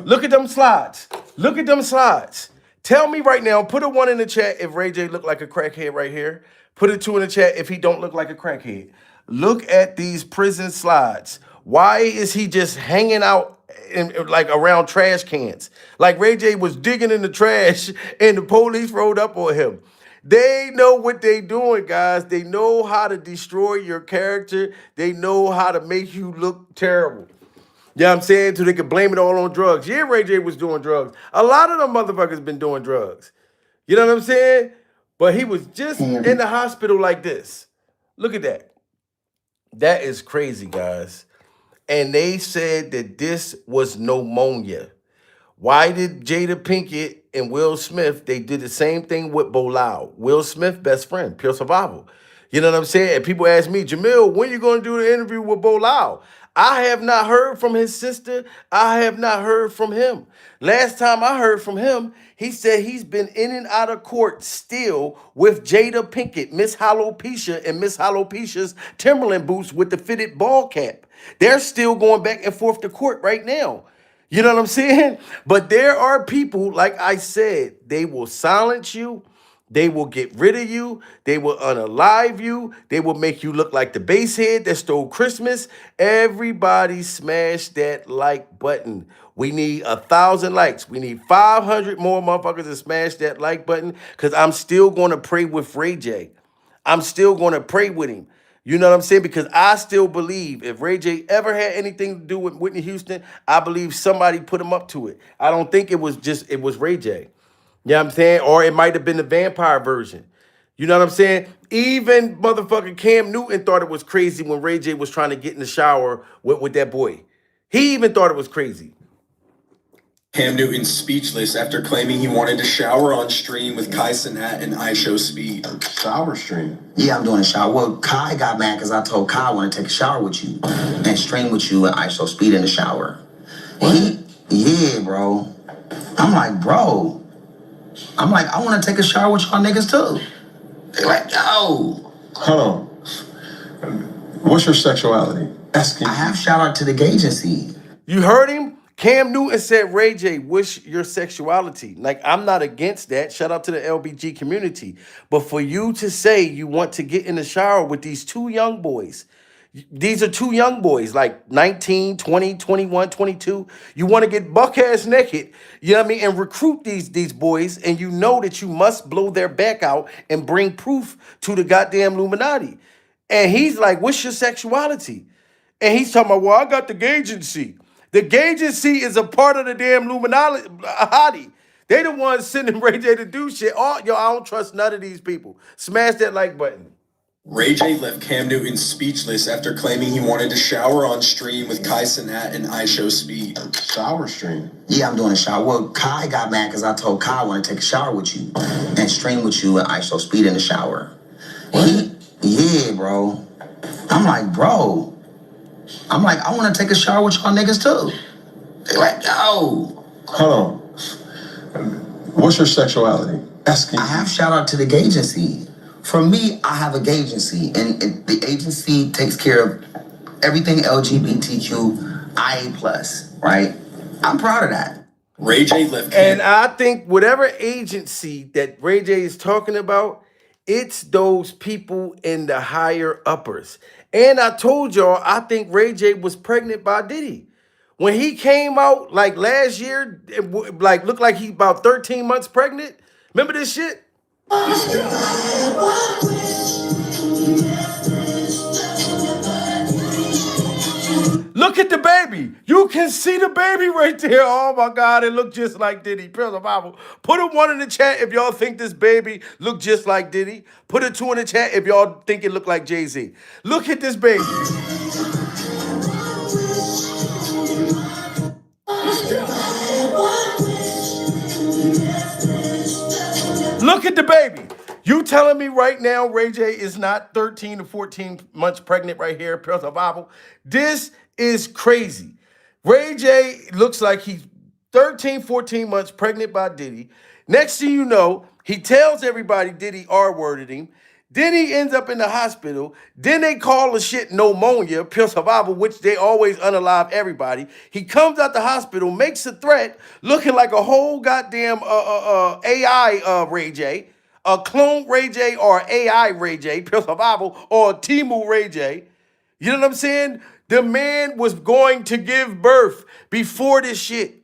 Look at them slides. Look at them slides. Tell me right now, put a 1 in the chat if Ray J look like a crackhead right here. Put a 2 in the chat if he don't look like a crackhead. Look at these prison slides. Why is he just hanging out like around trash cans? Like Ray J was digging in the trash and the police rolled up on him. They know what they doing, guys. They know how to destroy your character. They know how to make you look terrible. You know what I'm saying? So they can blame it all on drugs. Yeah, Ray J was doing drugs. A lot of them motherfuckers been doing drugs. You know what I'm saying? But he was just in the hospital like this. Look at that. That is crazy, guys. And they said that this was pneumonia. Why did Jada Pinkett and Will Smith, they did the same thing with Bilal. Will Smith, best friend, pure survival. You know what I'm saying? And people ask me, Jamil, when you going to do the interview with Bilal? I have not heard from his sister. I have not heard from him. Last time I heard from him, he said he's been in and out of court still with Jada Pinkett, Miss Alopecia, and Miss Alopecia's Timberland boots with the fitted ball cap. They're still going back and forth to court right now. You know what I'm saying? But there are people, like I said, they will silence you. They will get rid of you. They will unalive you. They will make you look like the basehead that stole Christmas. Everybody smash that like button. We need 1,000 likes. We need 500 more motherfuckers to smash that like button because I'm still going to pray with Ray J. I'm still going to pray with him. You know what I'm saying? Because I still believe if Ray J ever had anything to do with Whitney Houston, I believe somebody put him up to it. I don't think it was Ray J. You know what I'm saying? Or it might have been the vampire version. You know what I'm saying? Even motherfucking Cam Newton thought it was crazy when Ray J was trying to get in the shower with that boy. He even thought it was crazy. Cam Newton speechless after claiming he wanted to shower on stream with Kai Cenat and iShow Speed. Shower stream. Yeah, I'm doing a shower. Well, Kai got mad because I told Kai I want to take a shower with you and stream with you and iShow Speed in the shower. Yeah, bro. I'm like, bro. I want to take a shower with y'all niggas too. They like, yo. Hold on. What's your sexuality? Asking. I have shout out to the gay agency. You heard him? Cam Newton said, Ray J, what's your sexuality? Like, I'm not against that. Shout out to the LBG community. But for you to say you want to get in the shower with these two young boys, these are two young boys, like 19, 20, 21, 22. You want to get buck-ass naked, you know what I mean, and recruit these boys, and you know that you must blow their back out and bring proof to the goddamn Illuminati. And he's like, what's your sexuality? And he's talking about, well, I got the agency. The agency is a part of the damn Illuminati. They the ones sending Ray J to do shit. I don't trust none of these people. Smash that like button. Ray J left Cam Newton speechless after claiming he wanted to shower on stream with Kai Cenat and iShow Speed. Shower stream. Yeah, I'm doing a shower. Well, Kai got mad because I told Kai I want to take a shower with you and stream with you and iShow Speed in the shower. Yeah, bro. I'm like, bro. I want to take a shower with y'all niggas too. They like, yo. Hold on. What's your sexuality? Asking. I have shout out to the gay agency. For me, I have a gay agency, and the agency takes care of everything LGBTQIA+, right? I'm proud of that. Ray J left And camp. I think whatever agency that Ray J is talking about, it's those people in the higher uppers. And I told y'all, I think Ray J was pregnant by Diddy. When he came out like last year, like looked like he about 13 months pregnant. Remember this shit? Look at the baby. You can see the baby right there. Oh my God, it looked just like Diddy. Pure Bible. Put a 1 in the chat if y'all think this baby looked just like Diddy. Put a 2 in the chat if y'all think it looked like Jay-Z. Look at this baby. Look at the baby. You telling me right now Ray J is not 13 to 14 months pregnant right here, Pure Bible? This is crazy. Ray J looks like he's 13, 14 months pregnant by Diddy. Next thing you know, he tells everybody Diddy R-worded him. Then he ends up in the hospital. Then they call the shit pneumonia, pure survival, which they always unalive everybody. He comes out the hospital, makes a threat, looking like a whole goddamn AI Ray J, a clone Ray J or AI Ray J, pure survival, or Timu Ray J. You know what I'm saying? The man was going to give birth before this shit.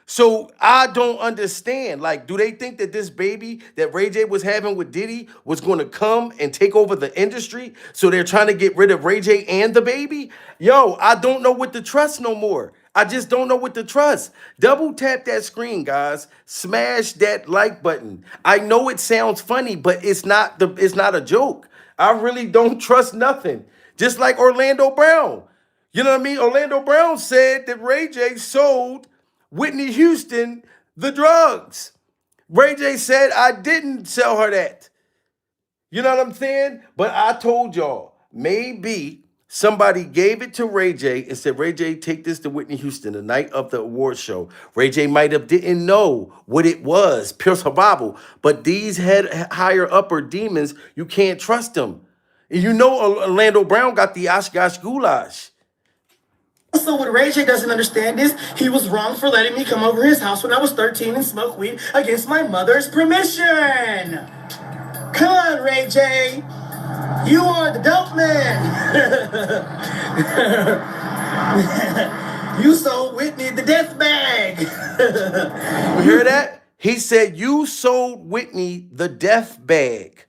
So I don't understand. Like, do they think that this baby that Ray J was having with Diddy was going to come and take over the industry? So they're trying to get rid of Ray J and the baby? Yo, I don't know what to trust no more. I just don't know what to trust. Double tap that screen, guys. Smash that like button. I know it sounds funny, but it's not a joke. I really don't trust nothing. Just like Orlando Brown. You know what I mean? Orlando Brown said that Ray J sold Whitney Houston the drugs. Ray J said, I didn't sell her that. You know what I'm saying? But I told y'all, maybe somebody gave it to Ray J and said, Ray J, take this to Whitney Houston the night of the award show. Ray J might have didn't know what it was, pure survival. But these higher upper demons, you can't trust them. And you know Orlando Brown got the Oshkosh goulash. Also, what Ray J doesn't understand is he was wrong for letting me come over his house when I was 13 and smoke weed against my mother's permission. Come on, Ray J. You are the dope man. You sold Whitney the death bag. You hear that? He said, you sold Whitney the death bag.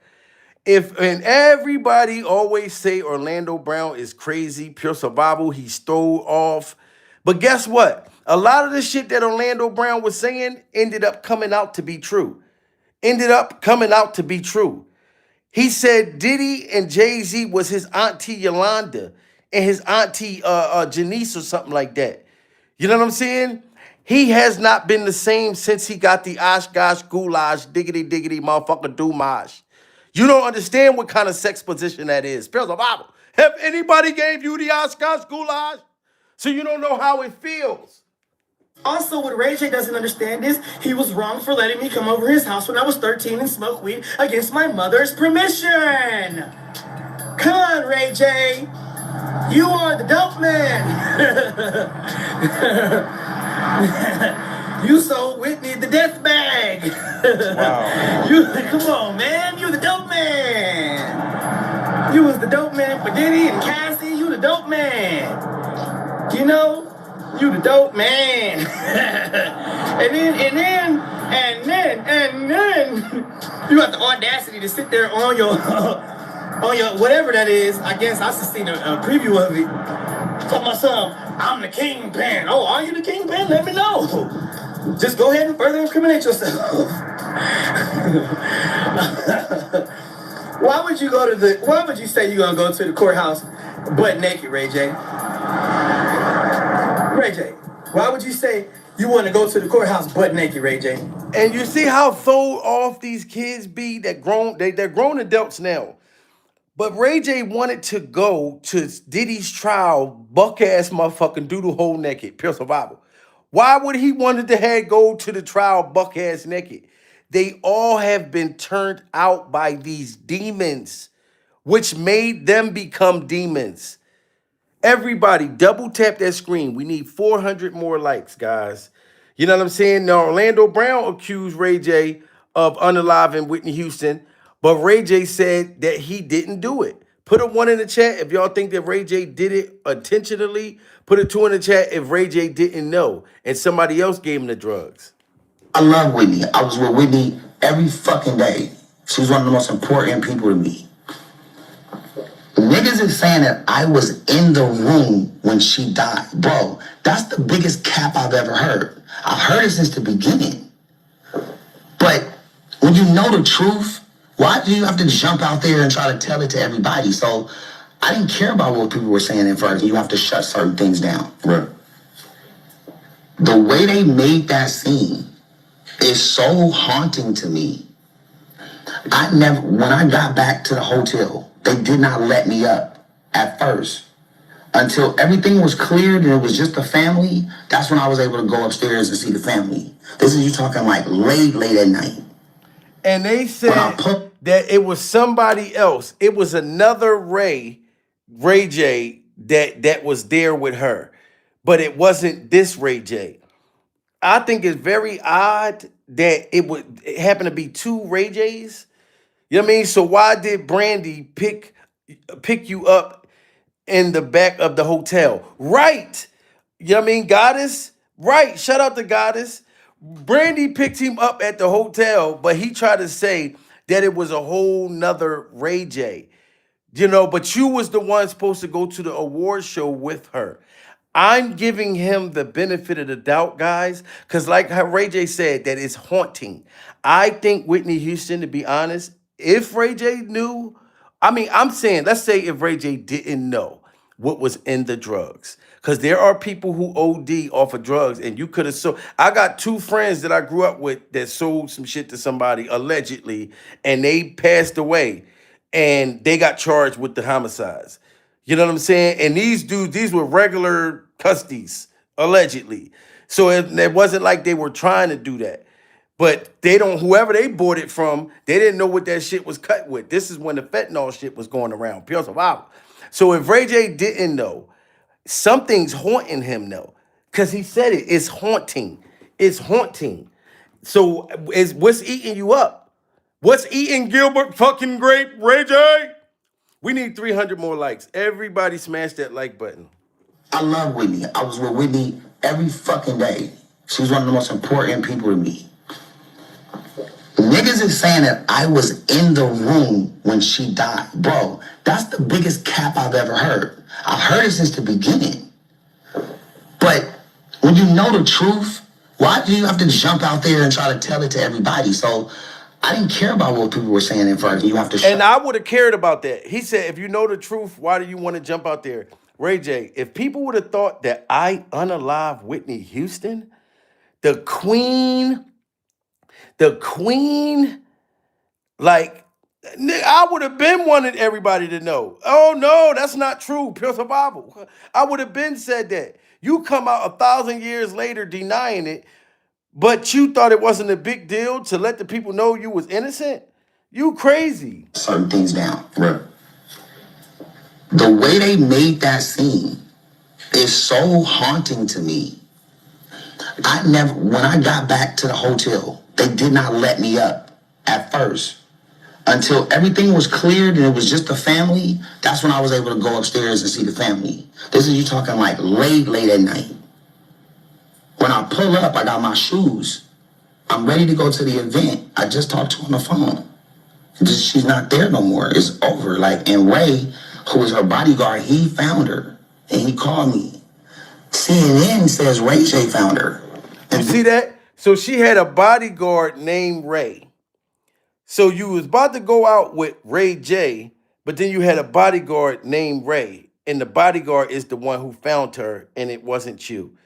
And everybody always say Orlando Brown is crazy, pure survival, he stole off. But guess what? A lot of the shit that Orlando Brown was saying ended up coming out to be true. He said Diddy and Jay-Z was his auntie Yolanda and his auntie Janice or something like that. You know what I'm saying? He has not been the same since he got the Oshkosh goulash, diggity diggity motherfucker doomage. You don't understand what kind of sex position that is. Pure survival. Have anybody gave you the Oshkosh goulash? So you don't know how it feels. Also, what Ray J doesn't understand is he was wrong for letting me come over his house when I was 13 and smoke weed against my mother's permission. Come on, Ray J. You are the dope man. You sold Whitney the death bag. Wow. Come on, man. You the dope man. You was the dope man for Diddy and Cassie. You the dope man. You know? You the dope man. and then you got the audacity to sit there on your whatever that is. I guess I just seen a preview of it. Tell my son, I'm the kingpin. Oh, are you the kingpin? Let me know. Just go ahead and further incriminate yourself. Why would you say you're gonna go to the courthouse butt naked, Ray J? Ray J, why would you say you want to go to the courthouse butt naked, Ray J? And you see how thrown off these kids be that they're grown adults now. But Ray J wanted to go to Diddy's trial, buck ass motherfucking doodle hole naked, pure survival. Why would he wanted to go to the trial buck ass naked? They all have been turned out by these demons, which made them become demons. Everybody, double tap that screen. We need 400 more likes, guys. You know what I'm saying? Now, Orlando Brown accused Ray J of unaliving Whitney Houston, but Ray J said that he didn't do it. Put a 1 in the chat if y'all think that Ray J did it intentionally. Put a 2 in the chat if Ray J didn't know and somebody else gave him the drugs. I love Whitney. I was with Whitney every fucking day. She's one of the most important people to me. Niggas is saying that I was in the room when she died. Bro, that's the biggest cap I've ever heard. I've heard it since the beginning. But when you know the truth, why do you have to jump out there and try to tell it to everybody? So I didn't care about what people were saying at first. You have to shut certain things down. Right. The way they made that scene is so haunting to me. When I got back to the hotel, they did not let me up at first. Until everything was cleared and it was just the family, that's when I was able to go upstairs and see the family. This is you talking like late at night. And they said that it was somebody else. It was another Ray J that was there with her. But it wasn't this Ray J. I think it's very odd that it happened to be 2 Ray J's. You know what I mean? So why did Brandy pick you up in the back of the hotel? Right. You know what I mean? Goddess? Right. Shout out to Goddess. Brandy picked him up at the hotel, but he tried to say that it was a whole nother Ray J. You know, but you was the one supposed to go to the award show with her. I'm giving him the benefit of the doubt, guys, because like how Ray J said, that it's haunting. I think Whitney Houston, to be honest, if Ray J knew, I mean, I'm saying, let's say if Ray J didn't know what was in the drugs. Because there are people who OD off of drugs, and you could have sold. I got 2 friends that I grew up with that sold some shit to somebody allegedly, and they passed away, and they got charged with the homicides. You know what I'm saying? And these dudes, these were regular custodies, allegedly. So it wasn't like they were trying to do that. But whoever they bought it from, they didn't know what that shit was cut with. This is when the fentanyl shit was going around. Pure survival. So if Ray J didn't know, something's haunting him though. Because he said it's haunting. It's haunting. So what's eating you up? What's eating Gilbert fucking grape, Ray J? We need 300 more likes. Everybody smash that like button. I love Whitney. I was with Whitney every fucking day. She's one of the most important people to me. Niggas is saying that I was in the room when she died. Bro, that's the biggest cap I've ever heard. I've heard it since the beginning. But when you know the truth, why do you have to jump out there and try to tell it to everybody? So I didn't care about what people were saying at first. You have to And I would have cared about that. He said, if you know the truth, why do you want to jump out there? Ray J, if people would have thought that I unalive Whitney Houston, the queen, like, I would have been wanted everybody to know. Oh, no, that's not true. Pure survival. I would have been said that. You come out 1,000 years later denying it, but you thought it wasn't a big deal to let the people know you was innocent? You crazy. Certain things down. Right. The way they made that scene is so haunting to me. When I got back to the hotel, they did not let me up at first. Until everything was cleared and it was just the family, that's when I was able to go upstairs and see the family. This is you talking like late at night. When I pull up, I got my shoes. I'm ready to go to the event. I just talked to her on the phone. She's not there no more. It's over. And Ray, who was her bodyguard, he found her. And he called me. CNN says Ray J found her. You see that? So she had a bodyguard named Ray. So you was about to go out with Ray J, but then you had a bodyguard named Ray. And the bodyguard is the one who found her, and it wasn't you.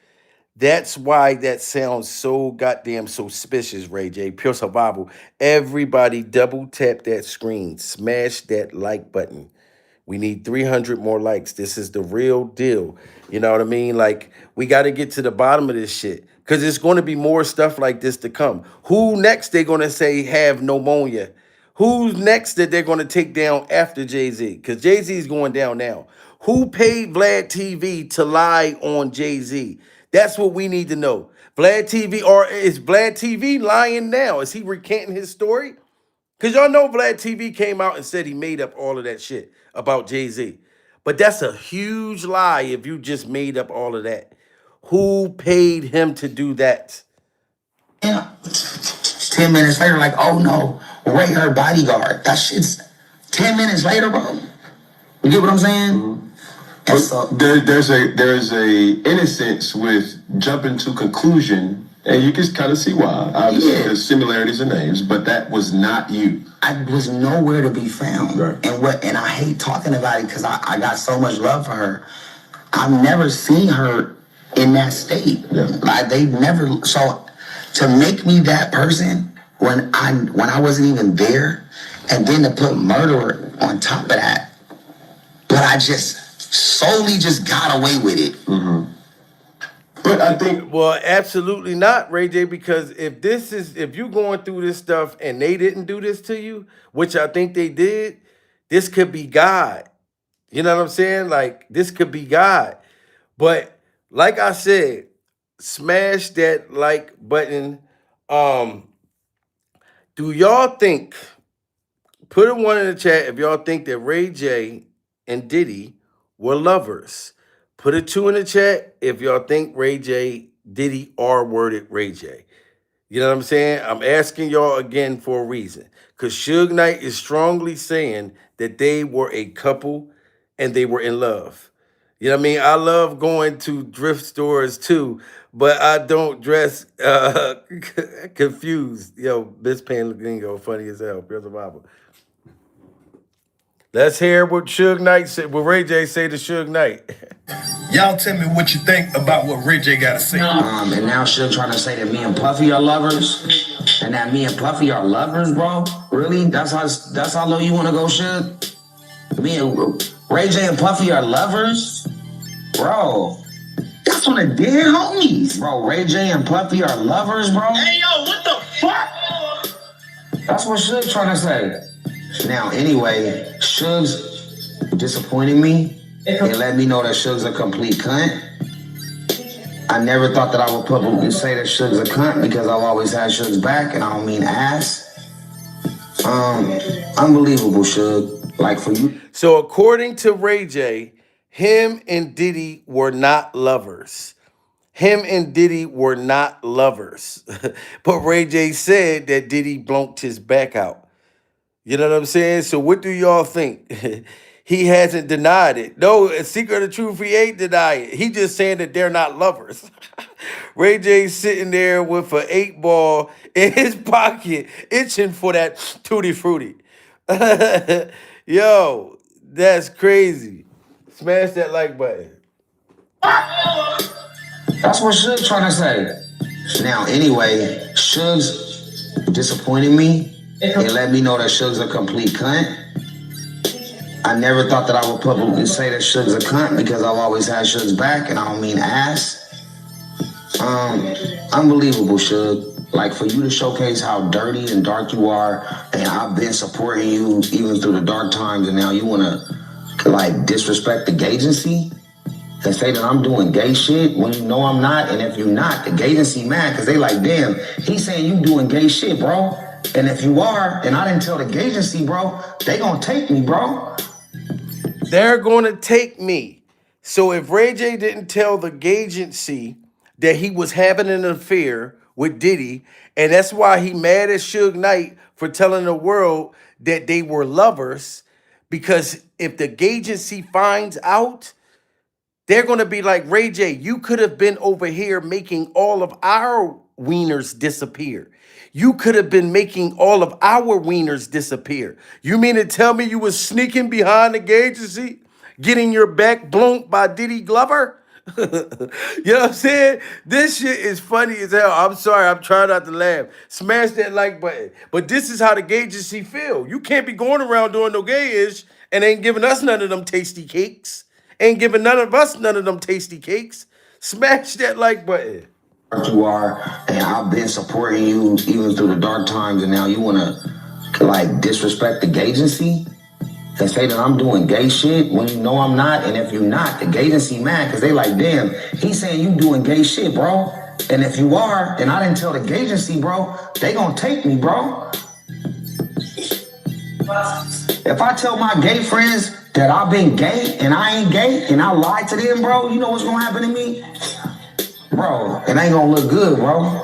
That's why that sounds so goddamn suspicious, Ray J. Pure survival. Everybody double tap that screen. Smash that like button. We need 300 more likes. This is the real deal. You know what I mean? Like, we got to get to the bottom of this shit. Because there's going to be more stuff like this to come. Who next they're going to say have pneumonia? Who's next that they're going to take down after Jay-Z? Because Jay-Z is going down now. Who paid Vlad TV to lie on Jay-Z? That's what we need to know. Vlad TV, or is Vlad TV lying now? Is he recanting his story? Because y'all know Vlad TV came out and said he made up all of that shit about Jay-Z. But that's a huge lie if you just made up all of that. Who paid him to do that? Yeah. 10 minutes later, like, oh no, Ray her bodyguard. That shit's 10 minutes later, bro. You get what I'm saying? Mm-hmm. So, there's a innocence with jumping to conclusion, and you can kind of see why. Obviously, there's similarities in names, but that was not you. I was nowhere to be found. Right. And I hate talking about it because I got so much love for her. I've never seen her in that state. Yeah. Like they never. So to make me that person when I wasn't even there, and then to put murderer on top of that, but I just solely just got away with it. Mm-hmm. But I think, well, absolutely not, Ray J. Because if you're going through this stuff and they didn't do this to you, which I think they did, this could be God. You know what I'm saying? Like this could be God. But like I said, smash that like button. Do y'all think? Put a 1 in the chat if y'all think that Ray J and Diddy were lovers. Put a 2 in the chat if y'all think Ray J, Diddy R-worded Ray J. You know what I'm saying? I'm asking y'all again for a reason. Because Suge Knight is strongly saying that they were a couple and they were in love. You know what I mean? I love going to thrift stores too, but I don't dress confused. Yo, Miss Pan Gringo, funny as hell. Pure survival. Let's hear what Suge Knight said, what Ray J say to Suge Knight. y'all tell me what you think about what Ray J got to say. And now Suge trying to say that me and Puffy are lovers, and that me and Puffy are lovers, bro. Really? That's how low you want to go, Suge? Me and Ray J and Puffy are lovers, bro. That's on the dead homies, bro. Ray J and Puffy are lovers, bro. Hey, yo, what the fuck? That's what Suge trying to say. Now, anyway, Suge's disappointing me. It let me know that Suge's a complete cunt. I never thought that I would publicly say that Suge's a cunt because I've always had Suge's back, and I don't mean ass. Unbelievable, Suge. Like for you. So according to Ray J, him and Diddy were not lovers. Him and Diddy were not lovers. But Ray J said that Diddy blonked his back out. You know what I'm saying? So what do y'all think? He hasn't denied it. No, a secret of the truth, he ain't denying it. He just saying that they're not lovers. Ray J's sitting there with an 8-ball in his pocket, itching for that Tutti Frutti. Yo, that's crazy. Smash that like button. That's what Suge trying to say. Now, anyway, Suge's disappointing me. It let me know that Suge's a complete cunt. I never thought that I would publicly say that Suge's a cunt because I've always had Suge's back, and I don't mean ass. Unbelievable, Suge. Like for you to showcase how dirty and dark you are, and I've been supporting you even through the dark times, and now you wanna like disrespect the agency and say that I'm doing gay shit when you know I'm not, and if you're not, the agency mad because they like, damn, he's saying you doing gay shit, bro. And if you are, and I didn't tell the agency, bro, they gonna take me, bro. They're gonna take me. So if Ray J didn't tell the agency that he was having an affair with Diddy, and that's why he mad at Suge Knight for telling the world that they were lovers, because if the agency finds out, they're gonna be like, Ray J, you could have been over here making all of our wieners disappear. You could have been making all of our wieners disappear. You mean to tell me you was sneaking behind the agency, getting your back blown by Diddy Glover? You know what I'm saying? This shit is funny as hell. I'm sorry, I'm trying not to laugh. Smash that like button. But this is how the agency feel. You can't be going around doing no gay-ish and ain't giving us none of them tasty cakes. Ain't giving none of us none of them tasty cakes. Smash that like button. You are, and I've been supporting you even through the dark times, and now you wanna like disrespect the agency and say that I'm doing gay shit when you know I'm not, and if you're not, the agency mad because they like, damn, he's saying you doing gay shit, bro. And if you are, and I didn't tell the agency, bro, they gonna take me, bro. If I tell my gay friends that I've been gay and I ain't gay and I lied to them, bro, you know what's gonna happen to me? Bro, it ain't gonna look good, bro.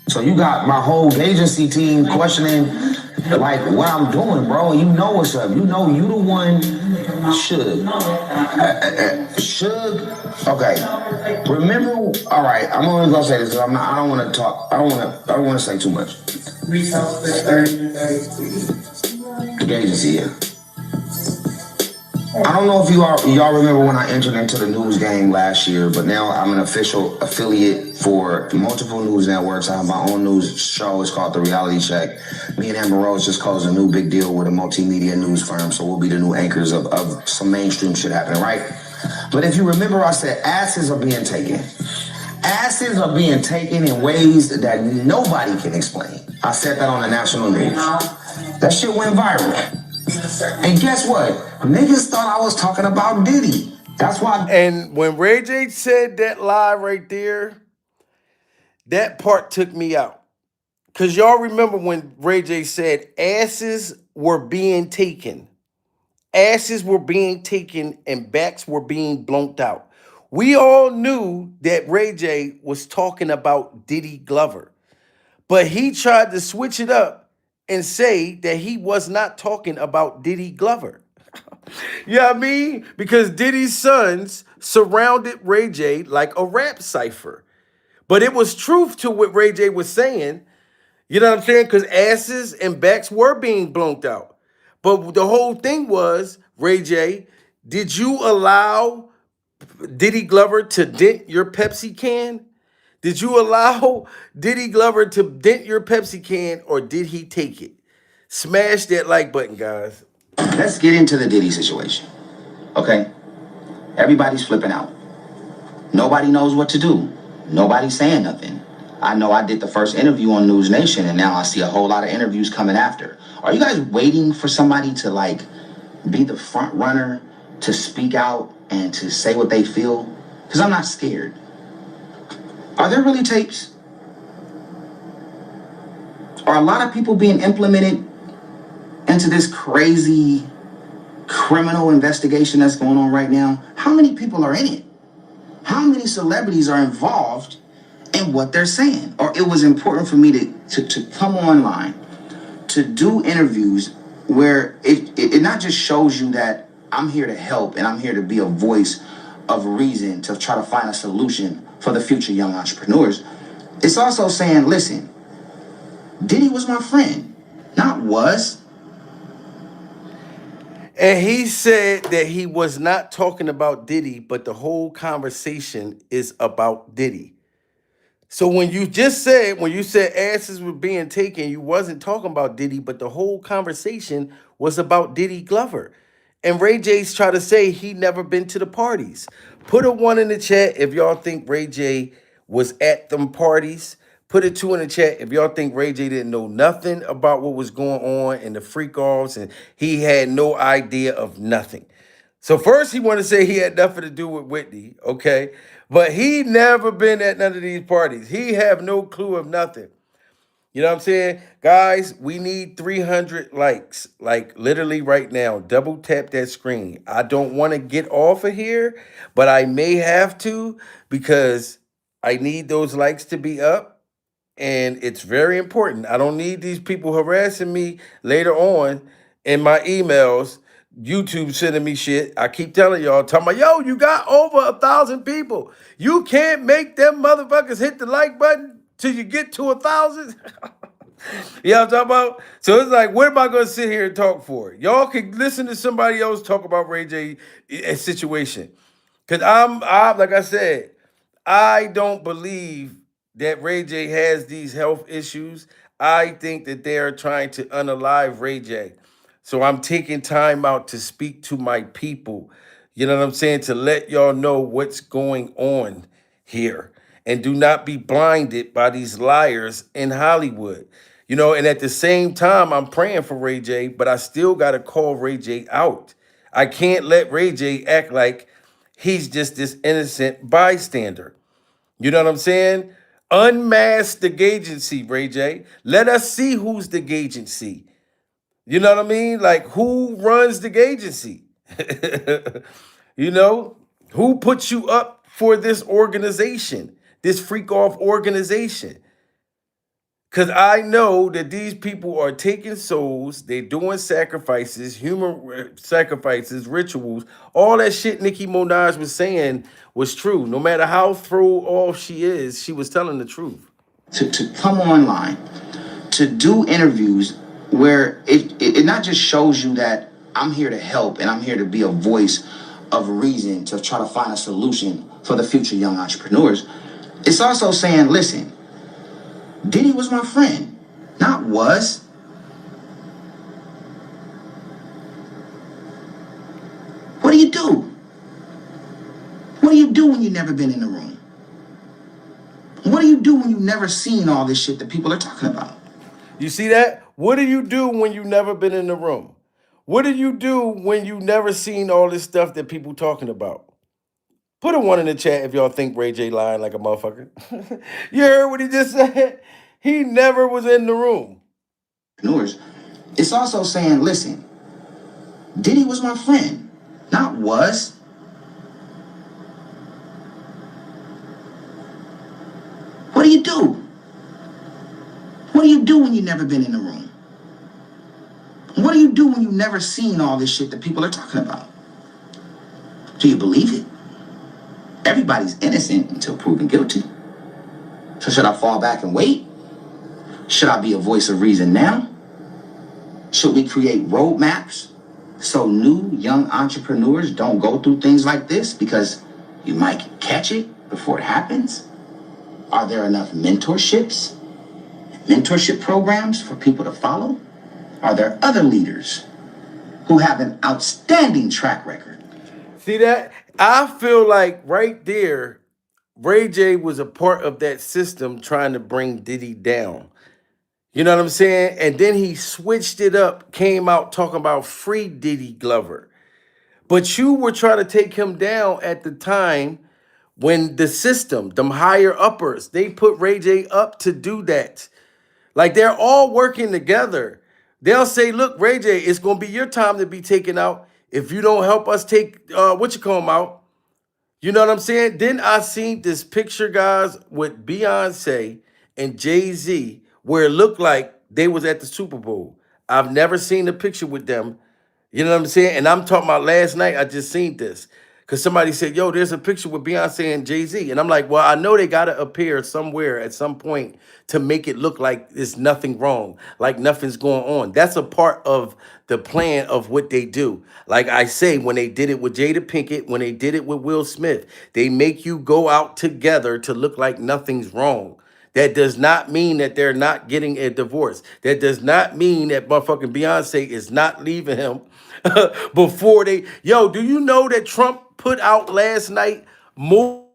So you got my whole agency team questioning like what I'm doing, bro, and you know what's up. You know you the one should. Should. Okay. Remember, all right, I'm only gonna say this because I don't wanna talk, I don't wanna say too much. The agency, yeah. I don't know if y'all remember when I entered into the news game last year, but now I'm an official affiliate for multiple news networks. I have my own news show. It's called The Reality Check. Me and Amber Rose just closed a new big deal with a multimedia news firm, so we'll be the new anchors of some mainstream shit happening, right? But if you remember, I said asses are being taken. Asses are being taken in ways that nobody can explain. I said that on the national news. That shit went viral. And guess what? Niggas thought I was talking about Diddy. That's why. And when Ray J said that lie right there, that part took me out. Because y'all remember when Ray J said asses were being taken. Asses were being taken and backs were being blown out. We all knew that Ray J was talking about Diddy Glover. But he tried to switch it up and say that he was not talking about Diddy Glover. You know what I mean? Because Diddy's sons surrounded Ray J like a rap cipher. But it was truth to what Ray J was saying. You know what I'm saying? Because asses and backs were being blown out. But the whole thing was, Ray J, did you allow Diddy Glover to dent your Pepsi can? Did you allow Diddy Glover to dent your Pepsi can, or did he take it? Smash that like button, guys. Let's get into the Diddy situation, okay? Everybody's flipping out. Nobody knows what to do. Nobody's saying nothing. I know I did the first interview on News Nation, and now I see a whole lot of interviews coming after. Are you guys waiting for somebody to like be the front runner to speak out and to say what they feel? Because I'm not scared. Are there really tapes? Are a lot of people being implemented into this crazy criminal investigation that's going on right now? How many people are in it? How many celebrities are involved in what they're saying? Or it was important for me to come online, to do interviews where it not just shows you that I'm here to help and I'm here to be a voice of reason to try to find a solution for the future young entrepreneurs. It's also saying, listen, Diddy was my friend, not was. And he said that he was not talking about Diddy, but the whole conversation is about Diddy. So when you said asses were being taken, you wasn't talking about Diddy, but the whole conversation was about Diddy Glover. And Ray J's try to say he never been to the parties. Put a 1 in the chat if y'all think Ray J was at them parties. Put a 2 in the chat if y'all think Ray J didn't know nothing about what was going on in the freak offs and he had no idea of nothing. So first he wanted to say he had nothing to do with Whitney, okay? But he never been at none of these parties. He have no clue of nothing. You know what I'm saying? Guys, we need 300 likes. Like literally right now. Double tap that screen. I don't want to get off of here, but I may have to because I need those likes to be up. And it's very important. I don't need these people harassing me later on in my emails. YouTube sending me shit. I keep telling y'all, talking about, yo, you got over 1,000 people. You can't make them motherfuckers hit the like button till you get to 1,000. You know what I'm talking about? So it's like, what am I gonna sit here and talk for? Y'all can listen to somebody else talk about Ray J situation. Cause I'm like I said, I don't believe that Ray J has these health issues. I think that they are trying to unalive Ray J. So I'm taking time out to speak to my people. You know what I'm saying? To let y'all know what's going on here. And do not be blinded by these liars in Hollywood. You know, and at the same time, I'm praying for Ray J, but I still got to call Ray J out. I can't let Ray J act like he's just this innocent bystander. You know what I'm saying? Unmask the agency, Ray J. Let us see who's the agency. You know what I mean? Like, who runs the agency? You know, who puts you up for this organization, this freak off organization? Because I know that these people are taking souls, they're doing sacrifices, human sacrifices, rituals, all that shit Nicki Minaj was saying was true. No matter how throw off she is, she was telling the truth. To come online, to do interviews where it not just shows you that I'm here to help and I'm here to be a voice of reason to try to find a solution for the future young entrepreneurs. It's also saying, listen, Diddy was my friend, not was. What do you do? What do you do when you've never been in the room? What do you do when you've never seen all this shit that people are talking about? You see that? What do you do when you never been in the room? What do you do when you never seen all this stuff that people talking about? Put a one in the chat if y'all think Ray J lying like a motherfucker. You heard what he just said? He never was in the room. It's also saying, listen, Diddy was my friend, not was. What do you do? What do you do when you've never been in the room? What do you do when you've never seen all this shit that people are talking about? Do you believe it? Everybody's innocent until proven guilty. So should I fall back and wait? Should I be a voice of reason now? Should we create roadmaps so new young entrepreneurs don't go through things like this because you might catch it before it happens? Are there enough mentorship programs for people to follow? Are there other leaders who have an outstanding track record? See that? I feel like right there, Ray J was a part of that system trying to bring Diddy down. You know what I'm saying? And then he switched it up, came out talking about free Diddy Glover. But you were trying to take him down at the time when the system, them higher uppers, they put Ray J up to do that. Like, they're all working together. They'll say, look, Ray J, it's going to be your time to be taken out if you don't help us take, out. You know what I'm saying? Then I seen this picture, guys, with Beyonce and Jay-Z, where it looked like they was at the Super Bowl. I've never seen a picture with them. You know what I'm saying? And I'm talking about last night, I just seen this. Because somebody said, yo, there's a picture with Beyonce and Jay-Z. And I'm like, well, I know they got to appear somewhere at some point to make it look like there's nothing wrong, like nothing's going on. That's a part of the plan of what they do. Like I say, when they did it with Jada Pinkett, when they did it with Will Smith, they make you go out together to look like nothing's wrong. That does not mean that they're not getting a divorce. That does not mean that motherfucking Beyonce is not leaving him before they. Yo, do you know that Trump put out last night more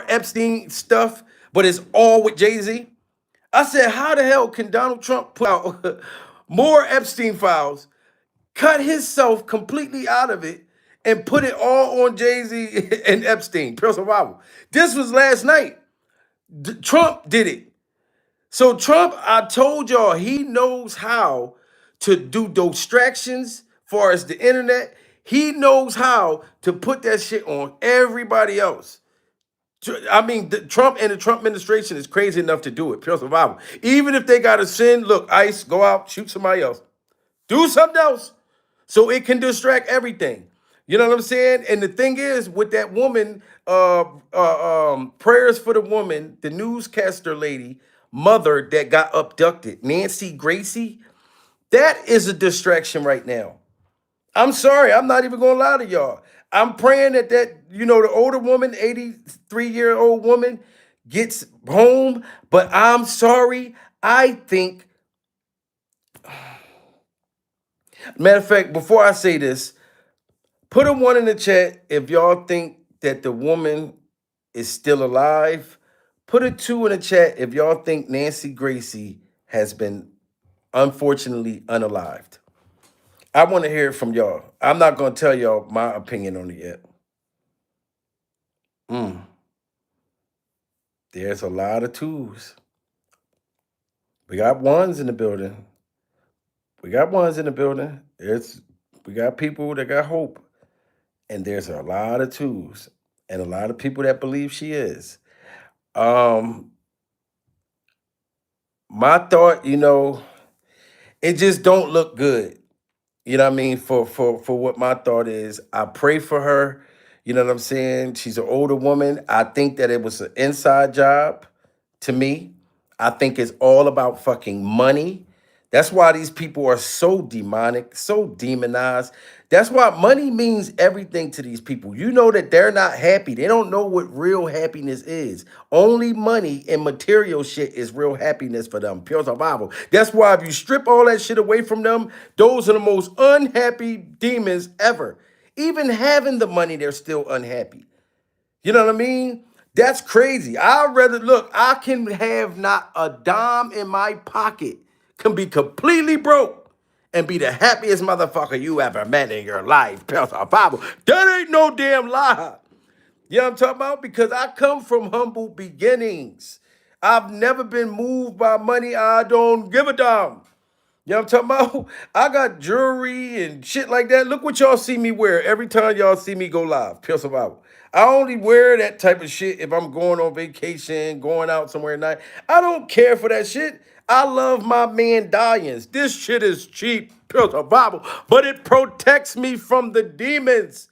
Epstein stuff, but it's all with Jay-Z? I said, how the hell can Donald Trump put out more Epstein files, cut himself completely out of it, and put it all on Jay-Z and Epstein? Pure survival. This was last night. Trump did it. So Trump, I told y'all, he knows how to do distractions far as the internet. He knows how to put that shit on everybody else. I mean, Trump and the Trump administration is crazy enough to do it. Pure survival. Even if they got to send, look, ICE, go out, shoot somebody else. Do something else so it can distract everything. You know what I'm saying? And the thing is, with that woman, prayers for the woman, the newscaster lady, mother that got abducted, Nancy Gracie, that is a distraction right now. I'm sorry, I'm not even gonna lie to y'all. I'm praying that the older woman, 83-year-old woman, gets home. But I'm sorry, I think. Matter of fact, before I say this, put a one in the chat if y'all think that the woman is still alive. Put a two in the chat if y'all think Nancy Gracie has been unfortunately unalived. I want to hear it from y'all. I'm not going to tell y'all my opinion on it yet. There's a lot of twos. We got ones in the building. We got ones in the building. We got people that got hope. And there's a lot of twos and a lot of people that believe she is. Um, my thought, it just don't look good. You know what I mean? For what my thought is, I pray for her. You know what I'm saying? She's an older woman. I think that it was an inside job to me. I think it's all about fucking money. That's why these people are so demonic, so demonized. That's why money means everything to these people. You know that they're not happy. They don't know what real happiness is. Only money and material shit is real happiness for them. Pure survival. That's why if you strip all that shit away from them, those are the most unhappy demons ever. Even having the money, they're still unhappy. You know what I mean? That's crazy. I'd rather look, I can have not a dime in my pocket, can be completely broke, and be the happiest motherfucker you ever met in your life. Pure survival. That ain't no damn lie. You know what I'm talking about? Because I come from humble beginnings. I've never been moved by money. I don't give a damn. You know what I'm talking about? I got jewelry and shit like that. Look what y'all see me wear every time y'all see me go live. Pure survival. I only wear that type of shit if I'm going on vacation, going out somewhere at night. I don't care for that shit. I love my medallions. This shit is cheap, pure survival, but it protects me from the demons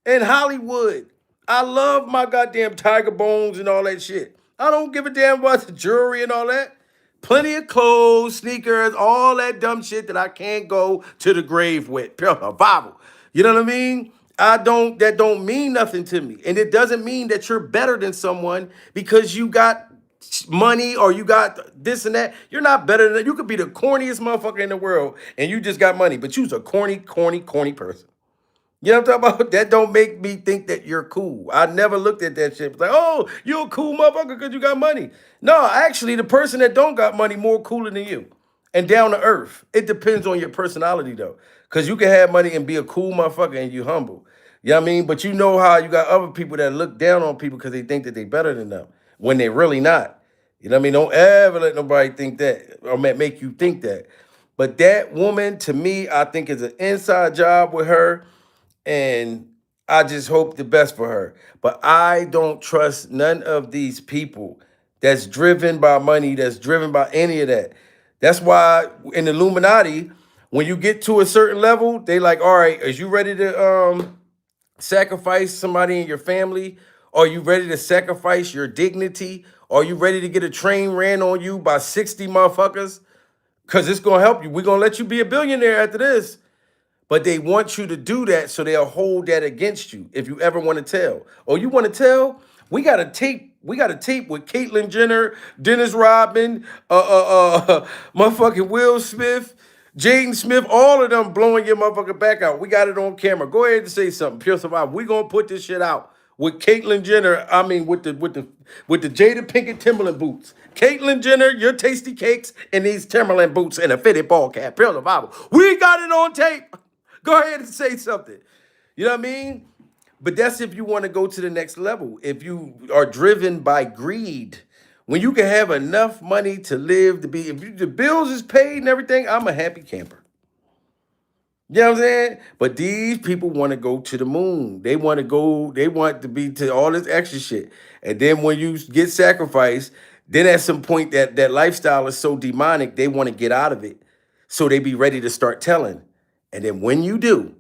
in Hollywood. I love my goddamn tiger bones and all that shit. I don't give a damn about the jewelry and all that. Plenty of clothes, sneakers, all that dumb shit that I can't go to the grave with. Pure survival. You know what I mean? That don't mean nothing to me. And it doesn't mean that you're better than someone because you got money or you got this and that. You're not better than, you could be the corniest motherfucker in the world and you just got money, but you's a corny, corny, corny person. You know what I'm talking about? That don't make me think that you're cool. I never looked at that shit. Like, oh, you're a cool motherfucker because you got money. No, actually, the person that don't got money more cooler than you. And down to earth. It depends on your personality, though. Because you can have money and be a cool motherfucker and you humble. You know what I mean? But you know how you got other people that look down on people because they think that they better than them. When they're really not. You know what I mean? Don't ever let nobody think that or make you think that. But that woman, to me, I think is an inside job with her. And I just hope the best for her. But I don't trust none of these people that's driven by money, that's driven by any of that. That's why in the Illuminati, when you get to a certain level, they like, all right, is you ready to sacrifice somebody in your family? Are you ready to sacrifice your dignity? Are you ready to get a train ran on you by 60 motherfuckers? Because it's going to help you. We're going to let you be a billionaire after this. But they want you to do that so they'll hold that against you if you ever want to tell. Oh, you want to tell? We got a tape. We got a tape with Caitlyn Jenner, Dennis Rodman, motherfucking Will Smith, Jaden Smith, all of them blowing your motherfucking back out. We got it on camera. Go ahead and say something. Pure Survival. We gonna put this shit out with Caitlyn Jenner. I mean, with the Jada Pinkett Timberland boots. Caitlyn Jenner, your tasty cakes, and these Timberland boots and a fitted ball cap. Pure Survival. We got it on tape. Go ahead and say something. You know what I mean? But that's if you want to go to the next level. If you are driven by greed, when you can have enough money to live, if the bills is paid and everything, I'm a happy camper. You know what I'm saying? But these people want to go to the moon. They want to be to all this extra shit. And then when you get sacrificed, then at some point that lifestyle is so demonic, they want to get out of it. So they be ready to start telling. And then when you do,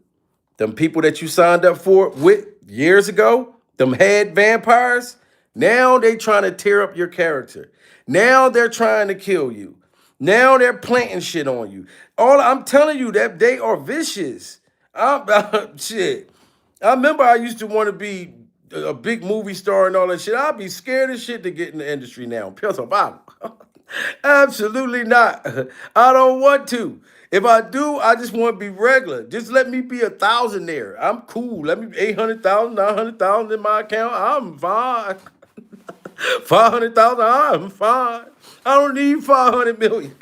them people that you signed up for with years ago, them head vampires, now they trying to tear up your character. Now they're trying to kill you. Now they're planting shit on you. I'm telling you that they are vicious. Shit. I remember I used to want to be a big movie star and all that shit. I'd be scared as shit to get in the industry now. Pure survival. Absolutely not. I don't want to. If I do, I just want to be regular. Just let me be a thousandaire. I'm cool. Let me 800,000, 900,000 in my account. I'm fine. 500,000, I'm fine. I don't need 500 million.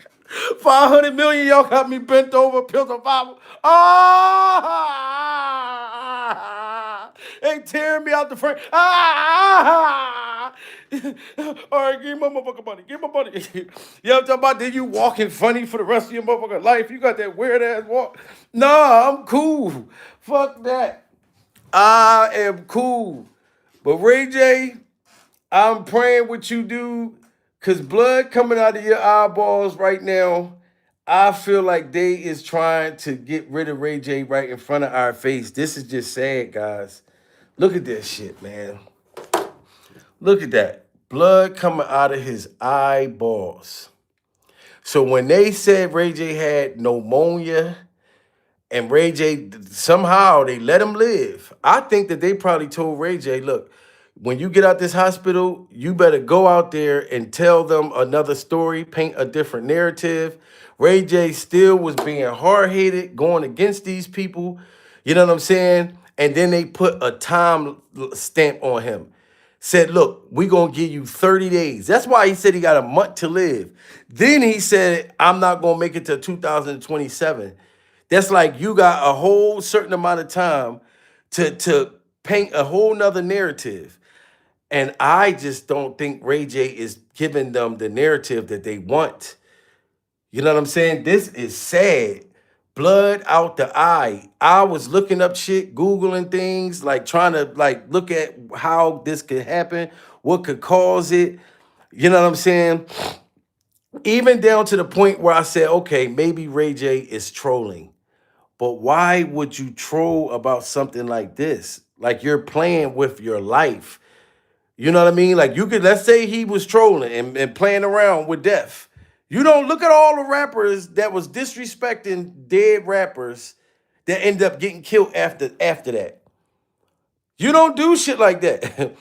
500 million, y'all got me bent over, Pure Survival. Ah! They tearing me out the frame. Ah! All right, give me my motherfucking money. Give me my money. You know what I'm talking about? Then you walking funny for the rest of your motherfucking life. You got that weird ass walk. Nah, I'm cool. Fuck that. I am cool. But Ray J, I'm praying with you, dude, because blood coming out of your eyeballs right now. I feel like they is trying to get rid of Ray J right in front of our face. This is just sad, guys. Look at this shit, man. Look at that. Blood coming out of his eyeballs. So when they said Ray J had pneumonia and Ray J, somehow they let him live, I think that they probably told Ray J, look, when you get out this hospital, you better go out there and tell them another story, paint a different narrative. Ray J still was being hard-headed, going against these people. You know what I'm saying? And then they put a time stamp on him. Said, look, we're going to give you 30 days. That's why he said he got a month to live. Then he said, I'm not going to make it to 2027. That's like you got a whole certain amount of time to paint a whole nother narrative. And I just don't think Ray J is giving them the narrative that they want. You know what I'm saying? This is sad. Blood out the eye. I was looking up shit, Googling things, like trying to like look at how this could happen, what could cause it. You know what I'm saying? Even down to the point where I said, okay, maybe Ray J is trolling. But why would you troll about something like this? Like you're playing with your life. You know what I mean? Like you could, let's say he was trolling and playing around with death. You don't look at all the rappers that was disrespecting dead rappers that end up getting killed after that. You don't do shit like that.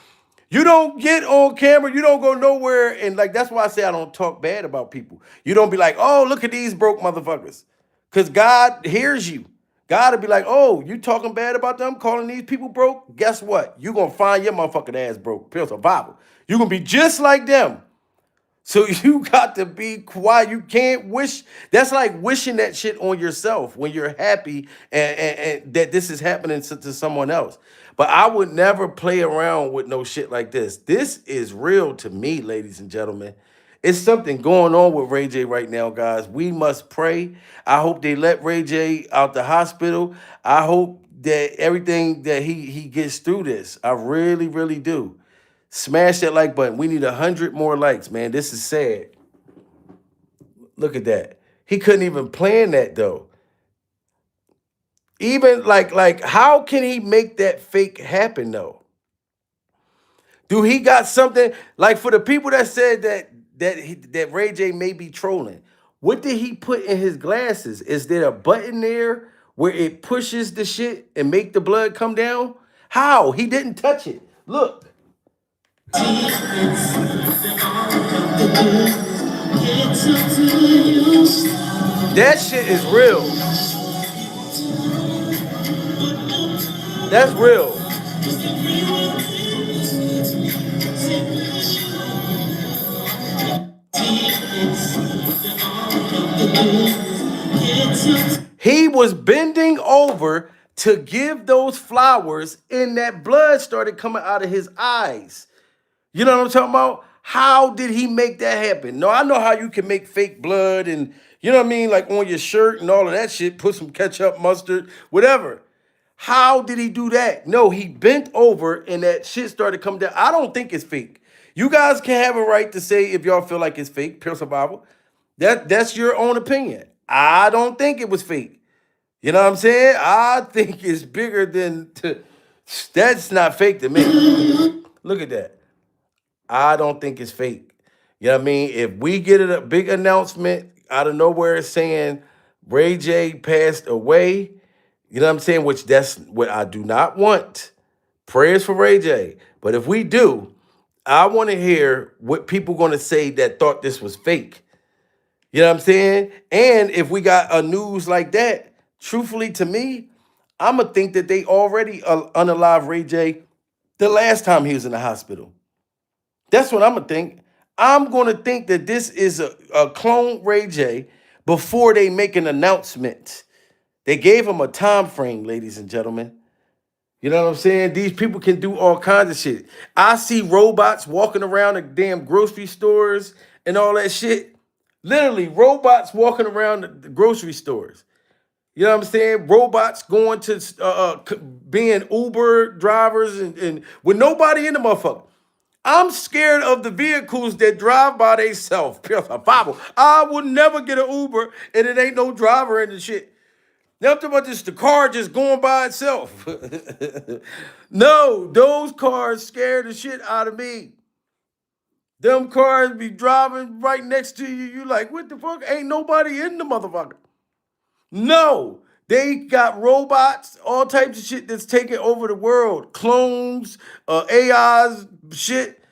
You don't get on camera. You don't go nowhere. And like, that's why I say I don't talk bad about people. You don't be like, oh, look at these broke motherfuckers. Because God hears you. God will be like, oh, you talking bad about them, calling these people broke? Guess what? You're going to find your motherfucking ass broke. Pure survival. You're going to be just like them. So you got to be quiet. You can't wish. That's like wishing that shit on yourself when you're happy and that this is happening to someone else. But I would never play around with no shit like this. This is real to me, ladies and gentlemen. It's something going on with Ray J right now, guys. We must pray. I hope they let Ray J out the hospital. I hope that everything that he gets through this. I really, really do. Smash that like button. We need 100 more likes, man. This is sad. Look at that. He couldn't even plan that though. Even like how can he make that fake happen though? Do he got something like for the people that said that Ray J may be trolling? What did he put in his glasses? Is there a button there where it pushes the shit and make the blood come down? How? He didn't touch it. Look. That shit is real. That's real. He was bending over to give those flowers, and that blood started coming out of his eyes. You know what I'm talking about? How did he make that happen? No, I know how you can make fake blood and, you know what I mean, like on your shirt and all of that shit, put some ketchup, mustard, whatever. How did he do that? No, he bent over and that shit started coming down. I don't think it's fake. You guys can have a right to say if y'all feel like it's fake, pure survival. That's your own opinion. I don't think it was fake. You know what I'm saying? I think it's bigger than that's not fake to me. Look at that. I don't think it's fake. You know what I mean? If we get a big announcement out of nowhere saying Ray J passed away, you know what I'm saying? Which that's what I do not want. Prayers for Ray J. But if we do, I want to hear what people going to say that thought this was fake. You know what I'm saying? And if we got a news like that, truthfully to me, I'm going to think that they already unalive Ray J the last time he was in the hospital. That's what I'm going to think. I'm going to think that this is a clone Ray J before they make an announcement. They gave him a time frame, ladies and gentlemen. You know what I'm saying? These people can do all kinds of shit. I see robots walking around the damn grocery stores and all that shit. Literally, robots walking around the grocery stores. You know what I'm saying? Robots going to being Uber drivers and with nobody in the motherfucker. I'm scared of the vehicles that drive by themselves. Bible. I would never get an Uber and it ain't no driver in the shit. Now I'm talking about just the car just going by itself. No, those cars scare the shit out of me. Them cars be driving right next to you. You like, what the fuck? Ain't nobody in the motherfucker. No, they got robots, all types of shit that's taking over the world. Clones, AIs, shit.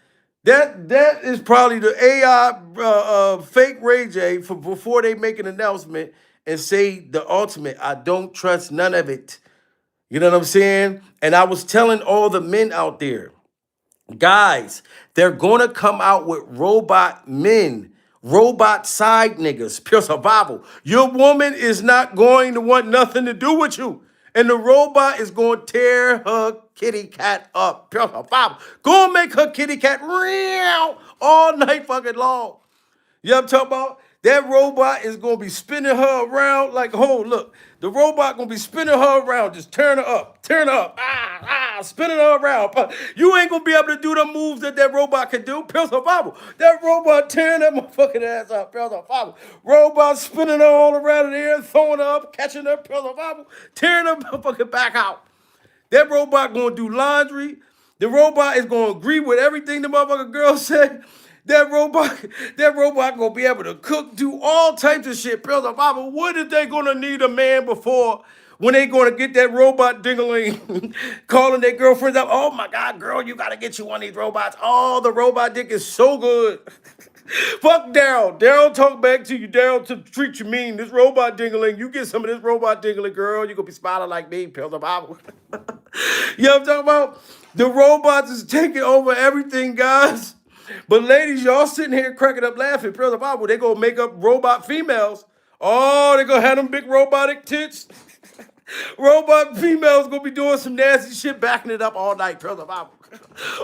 That is probably the AI fake Ray J for before they make an announcement and say the ultimate. I don't trust none of it. You know what I'm saying? And I was telling all the men out there, guys, they're gonna come out with robot men, robot side niggas, pure survival. Your woman is not going to want nothing to do with you. And the robot is going to tear her kitty cat up. Pure survival. Go and make her kitty cat real all night fucking long. You know what I'm talking about? That robot is gonna be spinning her around like, oh, look, the robot gonna be spinning her around, just turn her up, spinning her around. But you ain't gonna be able to do the moves that robot can do. Pure survival. That robot tearing that motherfucking ass up. Pure survival. Robot spinning her all around in the air, throwing her up, catching her. Pure survival. Tearing her motherfucking back out. That robot gonna do laundry. The robot is gonna agree with everything the motherfucking girl said. That robot gonna be able to cook, do all types of shit. Pure survival. What is they gonna need a man before when they gonna get that robot dingling, calling their girlfriends up? Oh my God, girl, you gotta get you one of these robots. Oh, the robot dick is so good. Fuck Daryl. Daryl talk back to you. Daryl to treat you mean. This robot dingling, you get some of this robot dingling, girl. You gonna be smiling like me, Pure survival. You know what I'm talking about? The robots is taking over everything, guys. But ladies, y'all sitting here cracking up laughing. Pure Bible, they gonna make up robot females. Oh, they gonna have them big robotic tits. Robot females gonna be doing some nasty shit, backing it up all night. Pure Bible.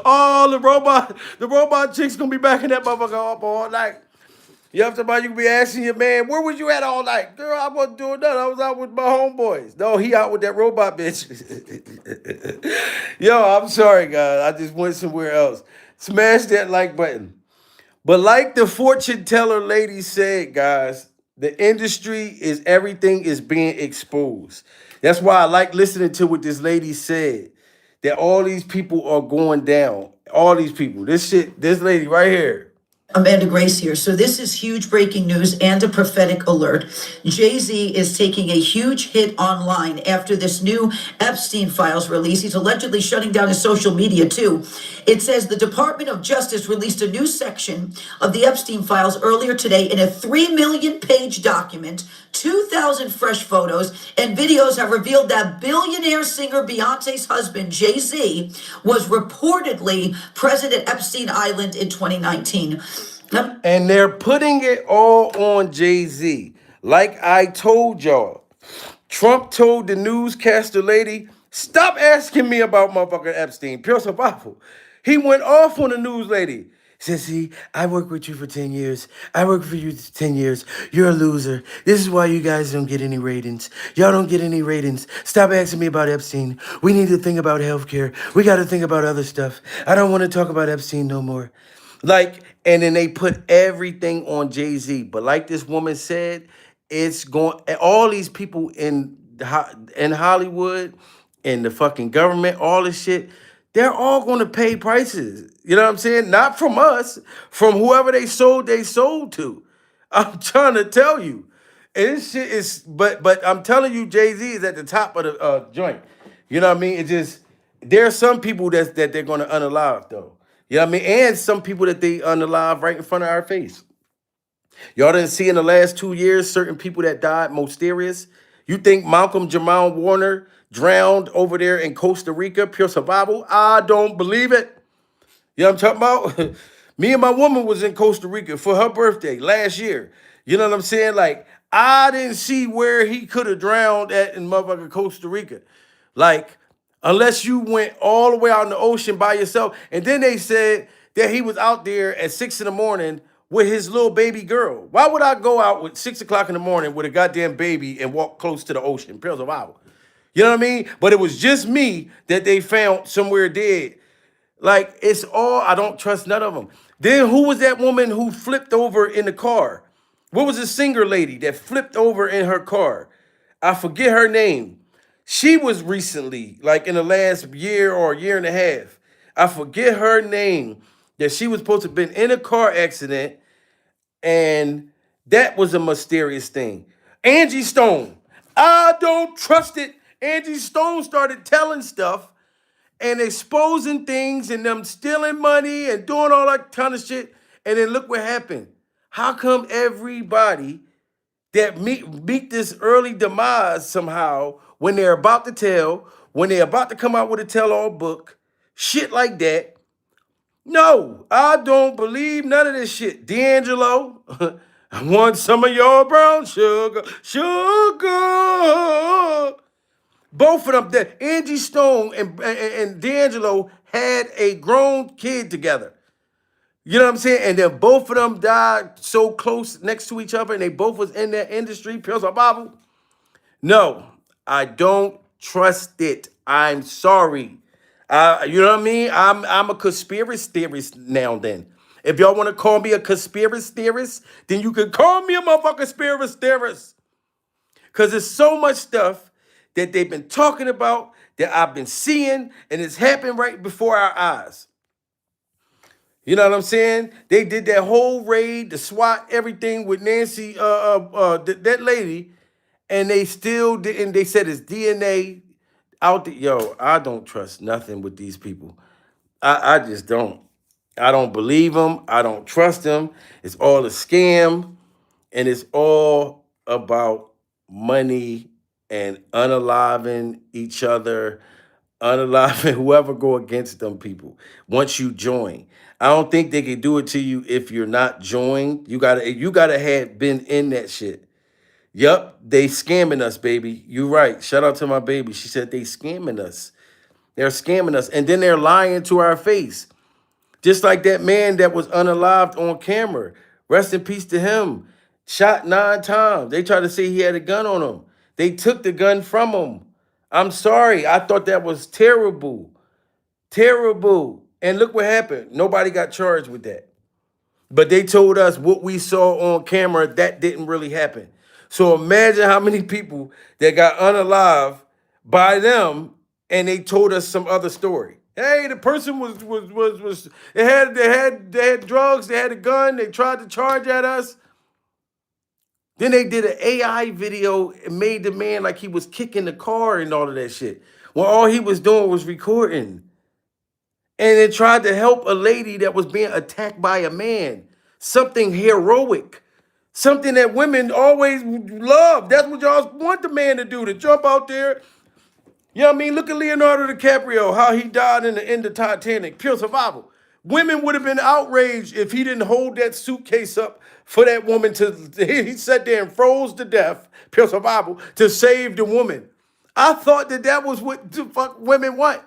Oh, the robot chicks gonna be backing that motherfucker up all night. You have to buy, you can be asking your man, where was you at all night? Girl, I wasn't doing nothing. I was out with my homeboys. No, he out with that robot bitch. Yo, I'm sorry, guys. I just went somewhere else. Smash that like button. But like the fortune teller lady said, guys, the industry is everything is being exposed. That's why I like listening to what this lady said. That all these people are going down. All these people. This lady right here. Amanda Grace here. So this is huge breaking news and a prophetic alert. Jay-Z is taking a huge hit online after this new Epstein files release. He's allegedly shutting down his social media too. It says the Department of Justice released a new section of the Epstein files earlier today in a 3 million page document. 2,000 fresh photos and videos have revealed that billionaire singer Beyonce's husband, Jay-Z, was reportedly present at Epstein Island in 2019. And they're putting it all on Jay-Z. Like I told y'all, Trump told the newscaster lady, stop asking me about motherfucking Epstein. Pure survival. He went off on the news lady. Sissy, I worked with you for 10 years. I worked for you 10 years. You're a loser. This is why you guys don't get any ratings. Y'all don't get any ratings. Stop asking me about Epstein. We need to think about healthcare. We got to think about other stuff. I don't want to talk about Epstein no more. Like, and then they put everything on Jay-Z. But like this woman said, it's going, all these people in Hollywood, in the fucking government, all this shit, they're all going to pay prices. You know what I'm saying? Not from us, from whoever they sold to. I'm trying to tell you. And this shit is, but I'm telling you, Jay-Z is at the top of the joint. You know what I mean? It just, there are some people that they're going to unalive, though. You know what I mean? And some people that they unalive right in front of our face. Y'all didn't see in the last 2 years certain people that died mysterious. You think Malcolm Jamal Warner drowned over there in Costa Rica, pure survival? I don't believe it. You know what I'm talking about? Me and my woman was in Costa Rica for her birthday last year. You know what I'm saying? Like, I didn't see where he could have drowned at in motherfucking Costa Rica. Like, unless you went all the way out in the ocean by yourself. And then they said that he was out there at 6 in the morning with his little baby girl. Why would I go out with 6 o'clock in the morning with a goddamn baby and walk close to the ocean? Pills of hour. You know what I mean? But it was just me that they found somewhere dead. Like, it's all, I don't trust none of them. Then who was that woman who flipped over in the car? What was the singer lady that flipped over in her car? I forget her name. She was recently, like in the last year or year and a half. I forget her name. That she was supposed to have been in a car accident, and that was a mysterious thing. Angie Stone. I don't trust it. Angie Stone started telling stuff and exposing things and them stealing money and doing all that kind of shit. And then look what happened. How come everybody that meet this early demise somehow when they're about to tell, when they're about to come out with a tell-all book, shit like that? No, I don't believe none of this shit. D'Angelo, I want some of your brown sugar, sugar. Both of them, Angie Stone and D'Angelo had a grown kid together. You know what I'm saying? And then both of them died so close next to each other, and they both was in that industry. Pills or Bible? No, I don't trust it. I'm sorry. You know what I mean? I'm a conspiracy theorist now and then. If y'all want to call me a conspiracy theorist, then you can call me a motherfucking conspiracy theorist. Because there's so much stuff that they've been talking about that I've been seeing, and it's happened right before our eyes. You know what I'm saying? They did that whole raid, the SWAT, everything with Nancy, that lady, and they still didn't. They said it's DNA out there. Yo, I don't trust nothing with these people. I just don't. I don't believe them. I don't trust them. It's all a scam, and it's all about money and unaliving each other, unaliving whoever go against them people. Once you join, I don't think they can do it to you if you're not joined. You gotta have been in that shit. Yup, they scamming us, baby. You right. Shout out to my baby. She said they scamming us. They're scamming us, and then they're lying to our face. Just like that man that was unalived on camera. Rest in peace to him. Shot 9 times. They tried to say he had a gun on him. They took the gun from him. I'm sorry. I thought that was terrible. Terrible. And look what happened. Nobody got charged with that. But they told us what we saw on camera, that didn't really happen. So imagine how many people that got unalive by them, and they told us some other story. Hey, the person was they had drugs, they had a gun, they tried to charge at us. Then they did an AI video and made the man like he was kicking the car and all of that shit. When all he was doing was recording. And it tried to help a lady that was being attacked by a man. Something heroic. Something that women always love. That's what y'all want the man to do, to jump out there. You know what I mean? Look at Leonardo DiCaprio, how he died in the end of Titanic. Pure survival. Women would have been outraged if he didn't hold that suitcase up for that woman to, he sat there and froze to death, pure survival, to save the woman. I thought that was what the fuck women want.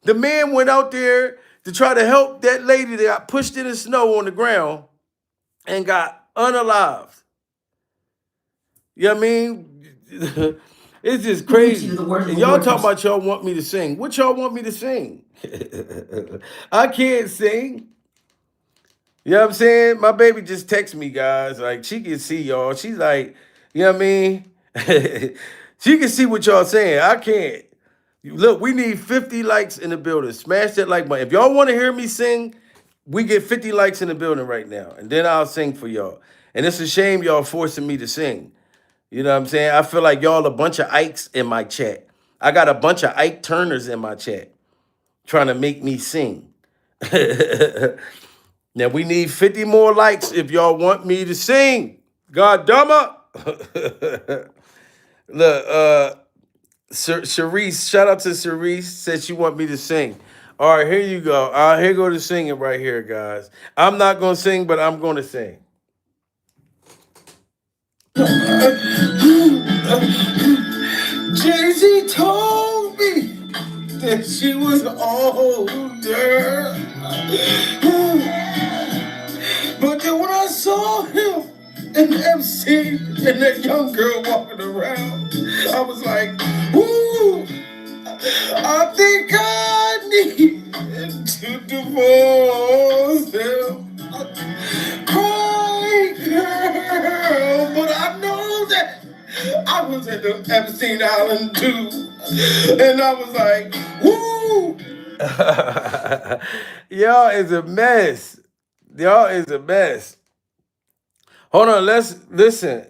The man went out there to try to help that lady that got pushed in the snow on the ground and got unalived. You know what I mean? It's just crazy. And y'all talking about y'all want me to sing. What y'all want me to sing? I can't sing. You know what I'm saying? My baby just texted me, guys. Like, she can see y'all. She's like, you know what I mean? She can see what y'all saying. I can't. Look, we need 50 likes in the building. Smash that like button. If y'all want to hear me sing, we get 50 likes in the building right now. And then I'll sing for y'all. And it's a shame y'all forcing me to sing. You know what I'm saying? I feel like y'all a bunch of Ikes in my chat. I got a bunch of Ike Turners in my chat trying to make me sing. Now, we need 50 more likes if y'all want me to sing. God damn it. Look, Sharice, shout out to Sharice, said she want me to sing. All right, here you go. Here go to singing right here, guys. I'm not going to sing, but I'm going to sing. Jay-Z told me she was older. But then when I saw him and Epstein and that young girl walking around, I was like, woo, I think I need to divorce him. Cry, girl, but I know that I was at the Epstein Island too. And I was like, woo. Y'all is a mess. Y'all is a mess. Hold on, let's listen.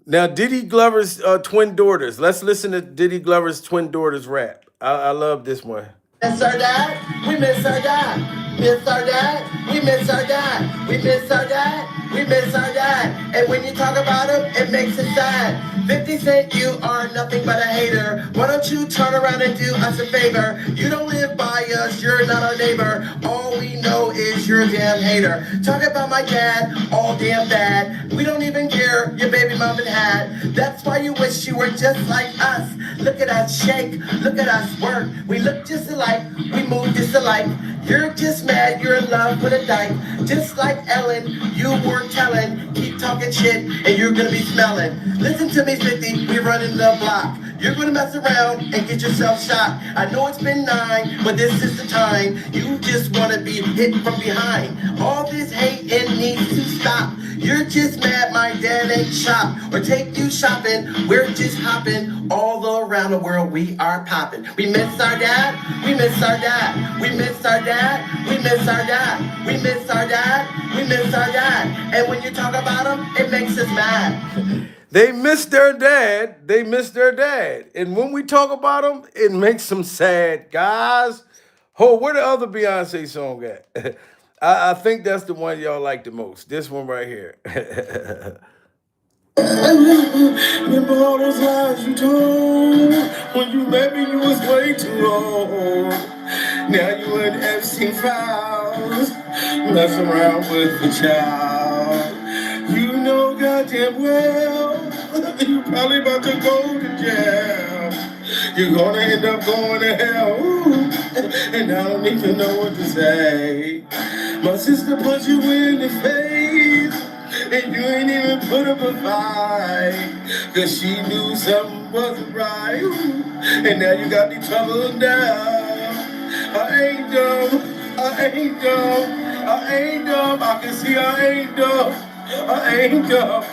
Now, Diddy Glover's twin daughters. Let's listen to Diddy Glover's twin daughters rap. I love this one. Miss our dad, we miss our dad. Miss our dad, we miss our dad. We miss our dad, we miss our dad. And when you talk about him, it makes it sad. 50 Cent, you are nothing but a hater. Why don't you turn around and do us a favor? You don't live by us, you're not our neighbor. All we know is you're a damn hater. Talk about my dad, all damn bad. We don't even care your baby mom had. That's why you wish you were just like us. Look at us shake, look at us work. We look just alike, we move just alike. You're just mad, you're in love with a dyke. Just like Ellen, you weren't telling. Keep talking shit and you're gonna be smelling. Listen to me, 50, we running the block. You're gonna mess around and get yourself shot. I know it's been 9, but this is the time. You just wanna be hit from behind. All this hating needs to stop. You're just mad my dad ain't shop or take you shopping. We're just hopping all around the world. We are popping. We miss our dad. We miss our dad. We miss our dad. We miss our dad. We miss our dad. We miss our dad. And when you talk about him, it makes us mad. They miss their dad. They miss their dad. And when we talk about them, it makes them sad. Guys, where the other Beyonce song at? I think that's the one y'all like the most. This one right here. Remember all those lies you told when you met me, you was way too old. Now you in Epstein files, messing around with the child. You know goddamn well you probably about to go to jail. You're gonna end up going to hell. Ooh, and I don't even know what to say. My sister put you in the face, and you ain't even put up a fight, cause she knew something wasn't right. Ooh, and now you got me troubled down. I ain't dumb, I ain't dumb, I ain't dumb. I can see I ain't dumb, I ain't dumb,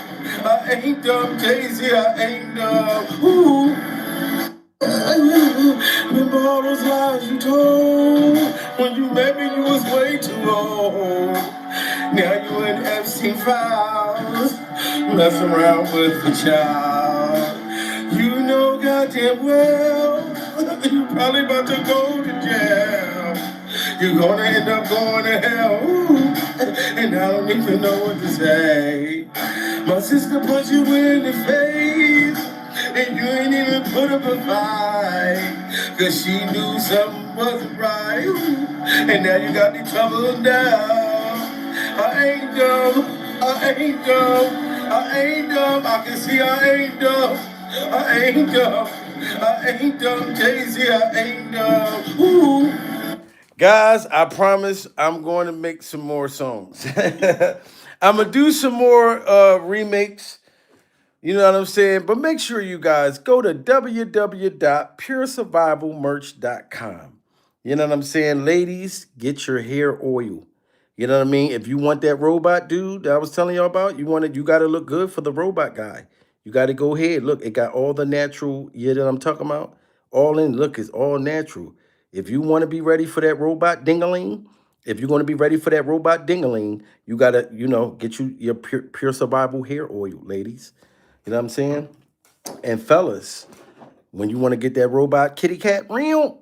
I ain't dumb. Daisy, I ain't dumb. Ooh. Remember all those lies you told when you met me, you was way too old. Now you in Epstein files, messing around with the child. You know goddamn well you probably about to go to jail. You're gonna end up going to hell. Ooh, and I don't even know what to say. My sister put you in the face, and you ain't even put up a fight, cause she knew something wasn't right. Ooh, and now you got me troubled down. I ain't dumb, I ain't dumb, I ain't dumb. I can see I ain't dumb, I ain't dumb, I ain't dumb. Daisy, I ain't dumb. Ooh. Guys, I promise I'm going to make some more songs. I'm going to do some more remakes. You know what I'm saying? But make sure you guys go to www.puresurvivalmerch.com. You know what I'm saying? Ladies, get your hair oil. You know what I mean? If you want that robot dude that I was telling y'all about, you got to look good for the robot guy. You got to go ahead. Look, it got all the natural, you know what I'm talking about? All in. Look, it's all natural. If you want to be ready for that robot ding-a-ling, if you're going to be ready for that robot ding-a-ling, you got to, get you your pure survival hair oil, ladies. You know what I'm saying? And fellas, when you want to get that robot kitty cat, go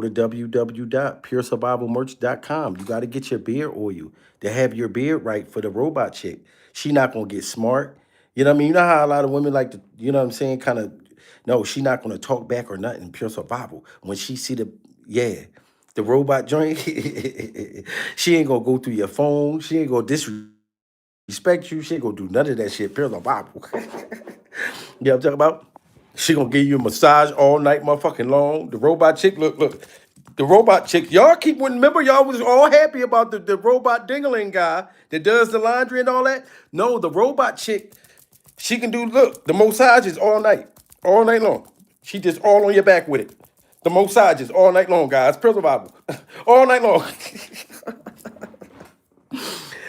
to www.puresurvivalmerch.com. You got to get your beard oil to have your beard right for the robot chick. She not going to get smart. You know what I mean? You know how a lot of women like to, you know what I'm saying, no, she not going to talk back or nothing. Pure survival. When she see the robot joint, she ain't going to go through your phone. She ain't going to disrespect you. She ain't gonna do none of that shit. Pure the Bible. You know what I'm talking about? She gonna give you a massage all night, motherfucking long. The robot chick, look. The robot chick, y'all keep remember y'all was all happy about the robot dingling guy that does the laundry and all that. No, the robot chick, she can do the massages all night long. She just all on your back with it. The massages all night long, guys. Pure Bible, all night long.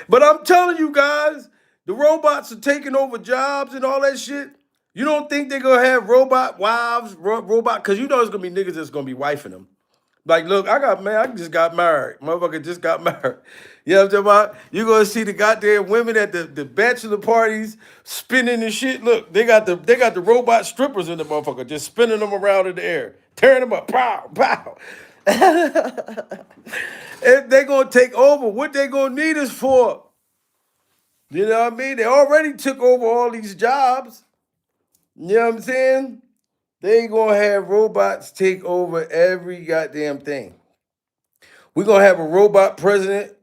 But I'm telling you guys, the robots are taking over jobs and all that shit. You don't think they're gonna have robot wives, robot? Because you know it's gonna be niggas that's gonna be wifing them. Like, look, I just got married. Motherfucker just got married. You know what I'm talking about? You gonna see the goddamn women at the bachelor parties spinning and shit. Look, they got the robot strippers in the motherfucker, just spinning them around in the air, tearing them up, pow, pow. And they gonna take over. What they gonna need us for? You know what I mean? They already took over all these jobs. You know what I'm saying? They gonna have robots take over every goddamn thing. We're gonna have a robot president.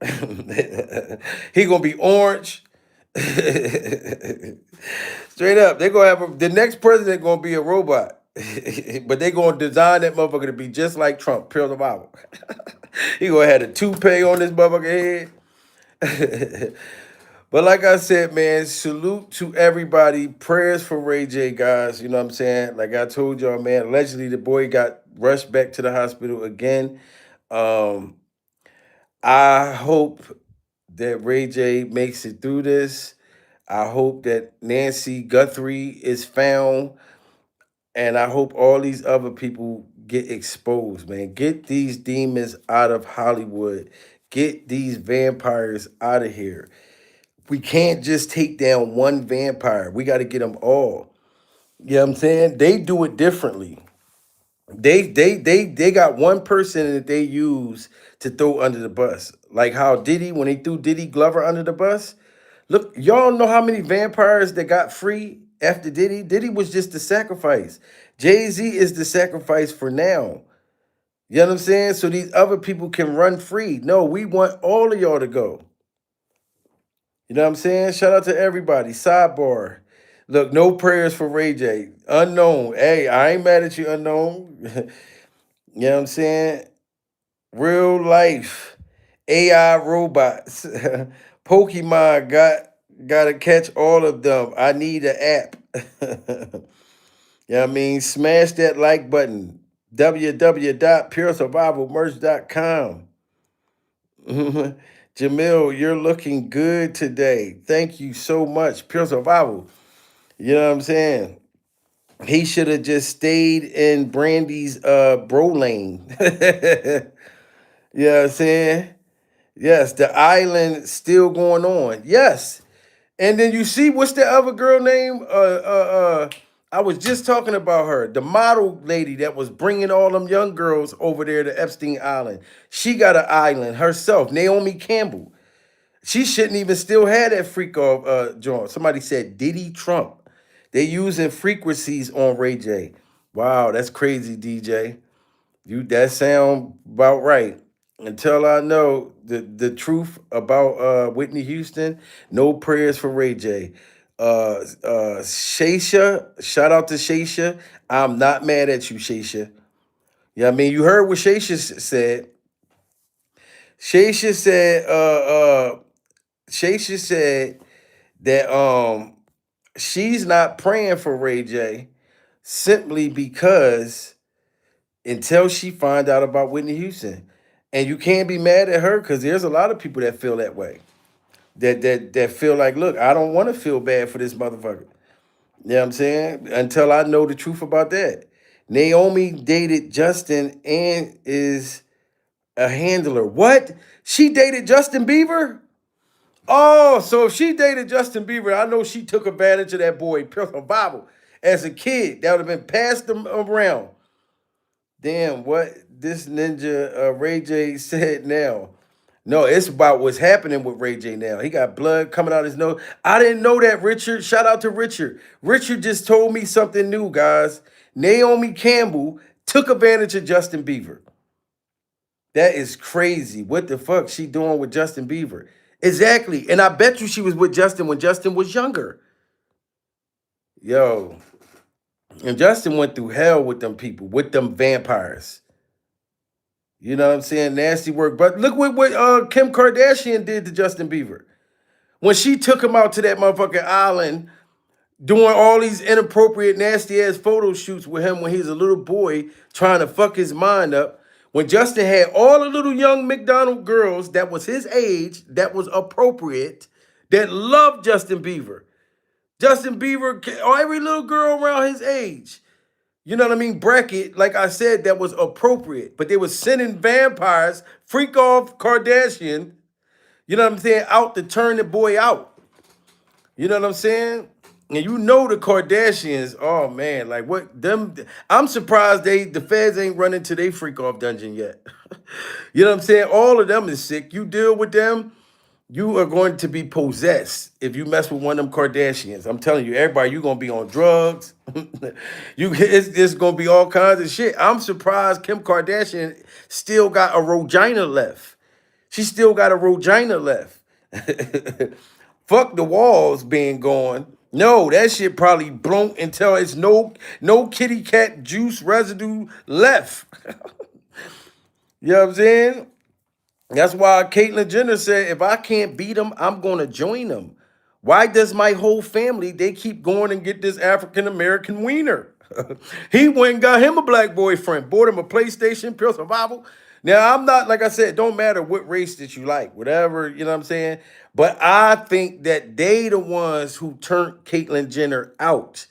He gonna be orange. Straight up, they gonna have the next president gonna be a robot. But they gonna design that motherfucker to be just like Trump, pure the Bible. He gonna have a toupee on this motherfucker head. But like I said, man, salute to everybody. Prayers for Ray J, guys. You know what I'm saying? Like I told y'all, man, allegedly the boy got rushed back to the hospital again. I hope that Ray J makes it through this. I hope that Nancy Guthrie is found. And I hope all these other people get exposed, man. Get these demons out of Hollywood. Get these vampires out of here. We can't just take down one vampire. We got to get them all. You know what I'm saying? They do it differently. They got one person that they use to throw under the bus. Like how Diddy, when they threw Diddy Glover under the bus. Look, y'all know how many vampires that got free after Diddy? Diddy was just the sacrifice. Jay-Z is the sacrifice for now. You know what I'm saying? So these other people can run free. No, we want all of y'all to go. You know what I'm saying? Shout out to everybody. Sidebar. Look, no prayers for Ray J. Unknown. Hey, I ain't mad at you, Unknown. You know what I'm saying? Real life. AI robots. Pokemon gotta catch all of them. I need an app. You know what I mean? Smash that like button. www.puresurvivalmerch.com. Jamil, you're looking good today. Thank you so much. Pure Survival. You know what I'm saying? He should have just stayed in Brandy's bro lane. You know what I'm saying? Yes, the island still going on. Yes. And then you see what's the other girl name? I was just talking about her, the model lady that was bringing all them young girls over there to Epstein Island. She got an island herself, Naomi Campbell. She shouldn't even still have that freak off joint. Somebody said Diddy Trump. They using frequencies on Ray J. Wow, that's crazy, DJ. That sound about right. Until I know the truth about Whitney Houston, no prayers for Ray J. Shaysha, shout out to Shaysha. I'm not mad at you, Shaysha. Yeah, I mean, you heard what Shaysha said. Shaysha said that she's not praying for Ray J simply because until she find out about Whitney Houston. And you can't be mad at her because there's a lot of people that feel that way. That feel like, look, I don't want to feel bad for this motherfucker. You know what I'm saying? Until I know the truth about that. Naomi dated Justin and is a handler. What? She dated Justin Bieber? Oh, so if she dated Justin Bieber, I know she took advantage of that boy, Pure Bible, as a kid. That would have been passed them around. Damn, what this ninja Ray J said now. No, it's about what's happening with Ray J now. He got blood coming out his nose. I didn't know that, Richard. Shout out to Richard. Richard just told me something new, guys. Naomi Campbell took advantage of Justin Bieber. That is crazy. What the fuck she doing with Justin Bieber? Exactly. And I bet you she was with Justin when Justin was younger. Yo, And Justin went through hell with them people, with them vampires. You know what I'm saying? Nasty work. But look what Kim Kardashian did to Justin Bieber. When she took him out to that motherfucking island doing all these inappropriate, nasty ass photo shoots with him when he was a little boy trying to fuck his mind up. When Justin had all the little young McDonald girls that was his age, that was appropriate, that loved Justin Bieber. Justin Bieber, or every little girl around his age. You know what I mean? Bracket, like I said, that was appropriate. But they were sending vampires, freak off Kardashian, you know what I'm saying, out to turn the boy out. You know what I'm saying? And you know the Kardashians, oh man, like what them, I'm surprised the feds ain't running to their freak off dungeon yet. You know what I'm saying? All of them is sick. You deal with them, you are going to be possessed if you mess with one of them Kardashians. I'm telling you, everybody, you're gonna be on drugs. It's gonna be all kinds of shit. I'm surprised Kim Kardashian still got a Regina left. She still got a Regina left. Fuck the walls being gone. No, that shit probably blown until it's no kitty cat juice residue left. You know what I'm saying? That's why Caitlyn Jenner said, if I can't beat him, I'm going to join him. Why does my whole family, they keep going and get this African-American wiener? He went and got him a black boyfriend, bought him a PlayStation, Pure Survival. Now, I'm not, like I said, don't matter what race that you like, whatever, you know what I'm saying? But I think that they the ones who turned Caitlyn Jenner out.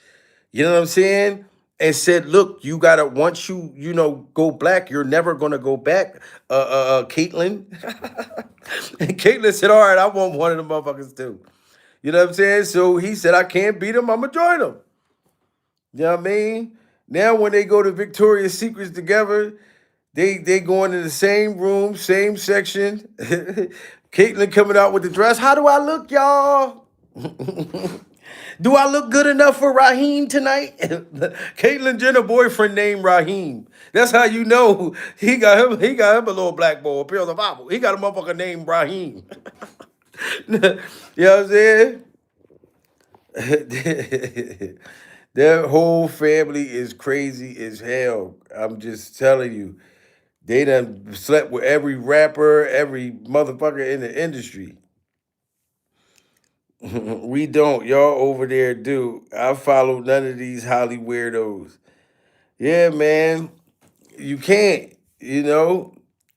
You know what I'm saying? And said, look, you gotta, once you go black, you're never gonna go back, Caitlyn. And Caitlyn said, all right, I want one of them motherfuckers too. You know what I'm saying? So he said, I can't beat him, I'm gonna join him. You know what I mean? Now when they go to Victoria's Secrets together, they going in the same room, same section. Caitlyn coming out with the dress. How do I look, y'all? Do I look good enough for Raheem tonight? Caitlyn Jenner boyfriend named Raheem. That's how you know he got him a little black boy, a Pure Survival. He got a motherfucker named Raheem. You know what I'm saying? Their whole family is crazy as hell. I'm just telling you. They done slept with every rapper, every motherfucker in the industry. We don't. Y'all over there do. I follow none of these Holly weirdos. Yeah, man. You can't,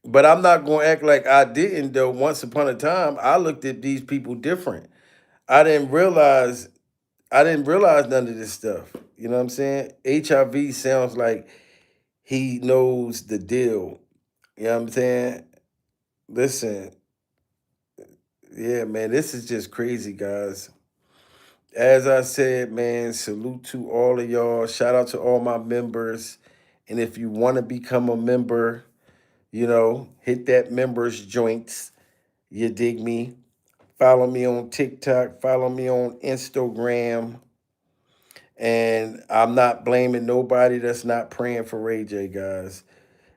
But I'm not gonna act like I didn't though. Once upon a time, I looked at these people different. I didn't realize none of this stuff. You know what I'm saying? HIV sounds like he knows the deal. You know what I'm saying? Listen, yeah, man, this is just crazy, guys. As I said, man, salute to all of y'all. Shout out to all my members. And if you want to become a member, hit that members joints. You dig me? Follow me on TikTok. Follow me on Instagram. And I'm not blaming nobody that's not praying for Ray J, guys.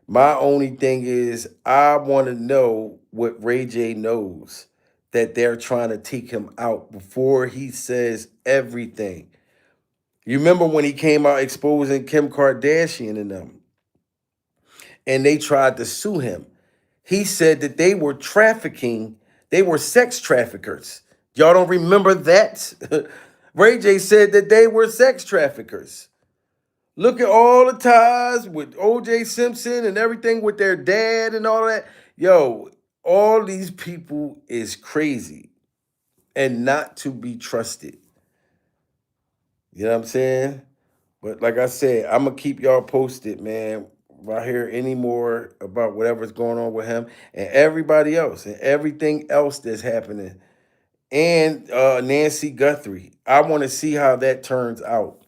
My only thing is I want to know what Ray J knows that they're trying to take him out before he says everything. You remember when he came out exposing Kim Kardashian and them, and they tried to sue him. He said that they were sex traffickers. Y'all don't remember that? Ray J said that they were sex traffickers. Look at all the ties with O.J. Simpson and everything with their dad and all that. Yo, all these people is crazy and not to be trusted. You know what I'm saying? But like I said, I'm going to keep y'all posted, man. If I hear any more about whatever's going on with him and everybody else and everything else that's happening. And Nancy Guthrie. I want to see how that turns out.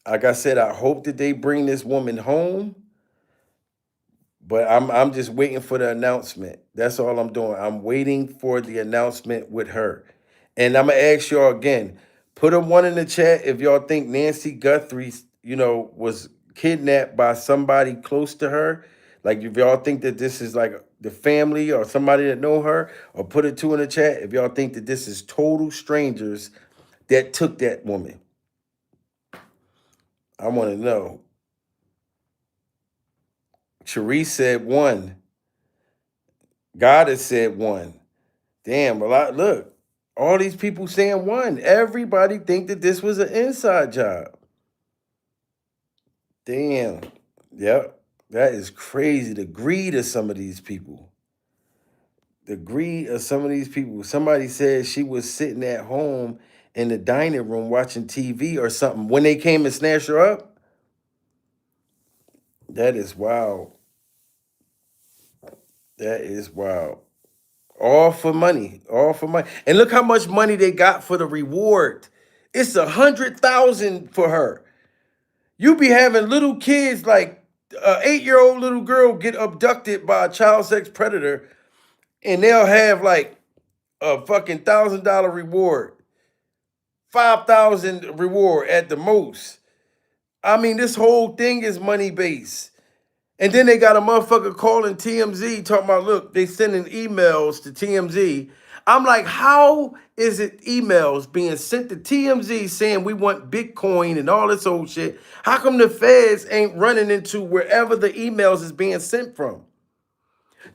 Like I said, I hope that they bring this woman home, but I'm just waiting for the announcement. That's all I'm doing. I'm waiting for the announcement with her. And I'm going to ask y'all again, put a 1 in the chat if y'all think Nancy Guthrie, was kidnapped by somebody close to her. Like if y'all think that this is like the family or somebody that know her, or put a 2 in the chat if y'all think that this is total strangers that took that woman. I want to know. Sharice said 1. God has said 1. Damn, a lot. Look, all these people saying 1. Everybody think that this was an inside job. Damn. Yep. That is crazy. The greed of some of these people. The greed of some of these people. Somebody said she was sitting at home in the dining room watching TV or something when they came and snatched her up. That is wild. That is wild. All for money. All for money. And look how much money they got for the reward. It's 100,000 for her. You be having little kids, like an 8-year-old little girl get abducted by a child sex predator, and they'll have like a fucking $1,000 reward, 5,000 reward at the most. I mean, this whole thing is money based. And then they got a motherfucker calling TMZ talking about, look, they sending emails to TMZ. I'm like, how is it emails being sent to TMZ saying we want Bitcoin and all this old shit? How come the feds ain't running into wherever the emails is being sent from?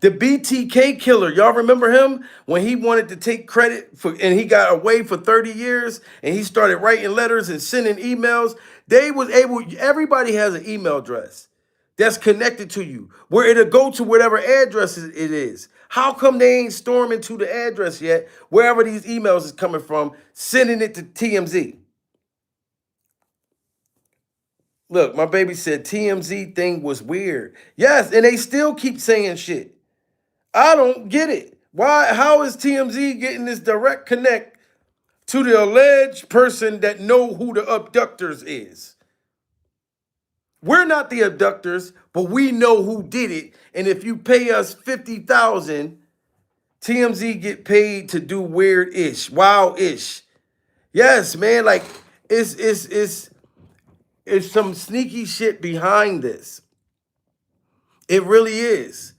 The BTK killer, y'all remember him? When he wanted to take credit for, and he got away for 30 years, and he started writing letters and sending emails. They was able, everybody has an email address that's connected to you, where it'll go to whatever address it is. How come they ain't storming to the address yet, wherever these emails is coming from, sending it to TMZ? Look, my baby said TMZ thing was weird. Yes, and they still keep saying shit. I don't get it. Why? How is TMZ getting this direct connect to the alleged person that know who the abductors is? We're not the abductors, but we know who did it. And if you pay us 50,000, TMZ get paid to do weird-ish, wild-ish. Yes, man, like it's some sneaky shit behind this. It really is.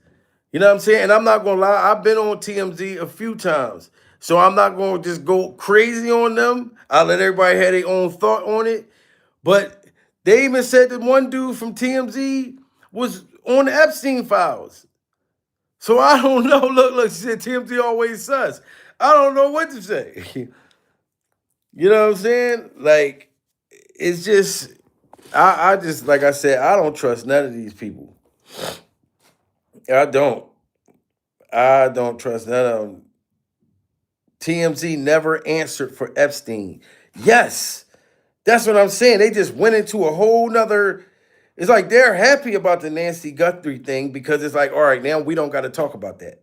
You know what I'm saying? And I'm not going to lie, I've been on TMZ a few times. So I'm not going to just go crazy on them. I let everybody have their own thought on it. But they even said that one dude from TMZ was on the Epstein files. So I don't know. Look, she said TMZ always sus. I don't know what to say. You know what I'm saying? Like, it's just, I just, like I said, I don't trust none of these people. I don't trust none of them. TMZ never answered for Epstein. Yes, that's what I'm saying. They just went into a whole nother. It's like they're happy about the Nancy Guthrie thing because it's like, all right, now we don't got to talk about that.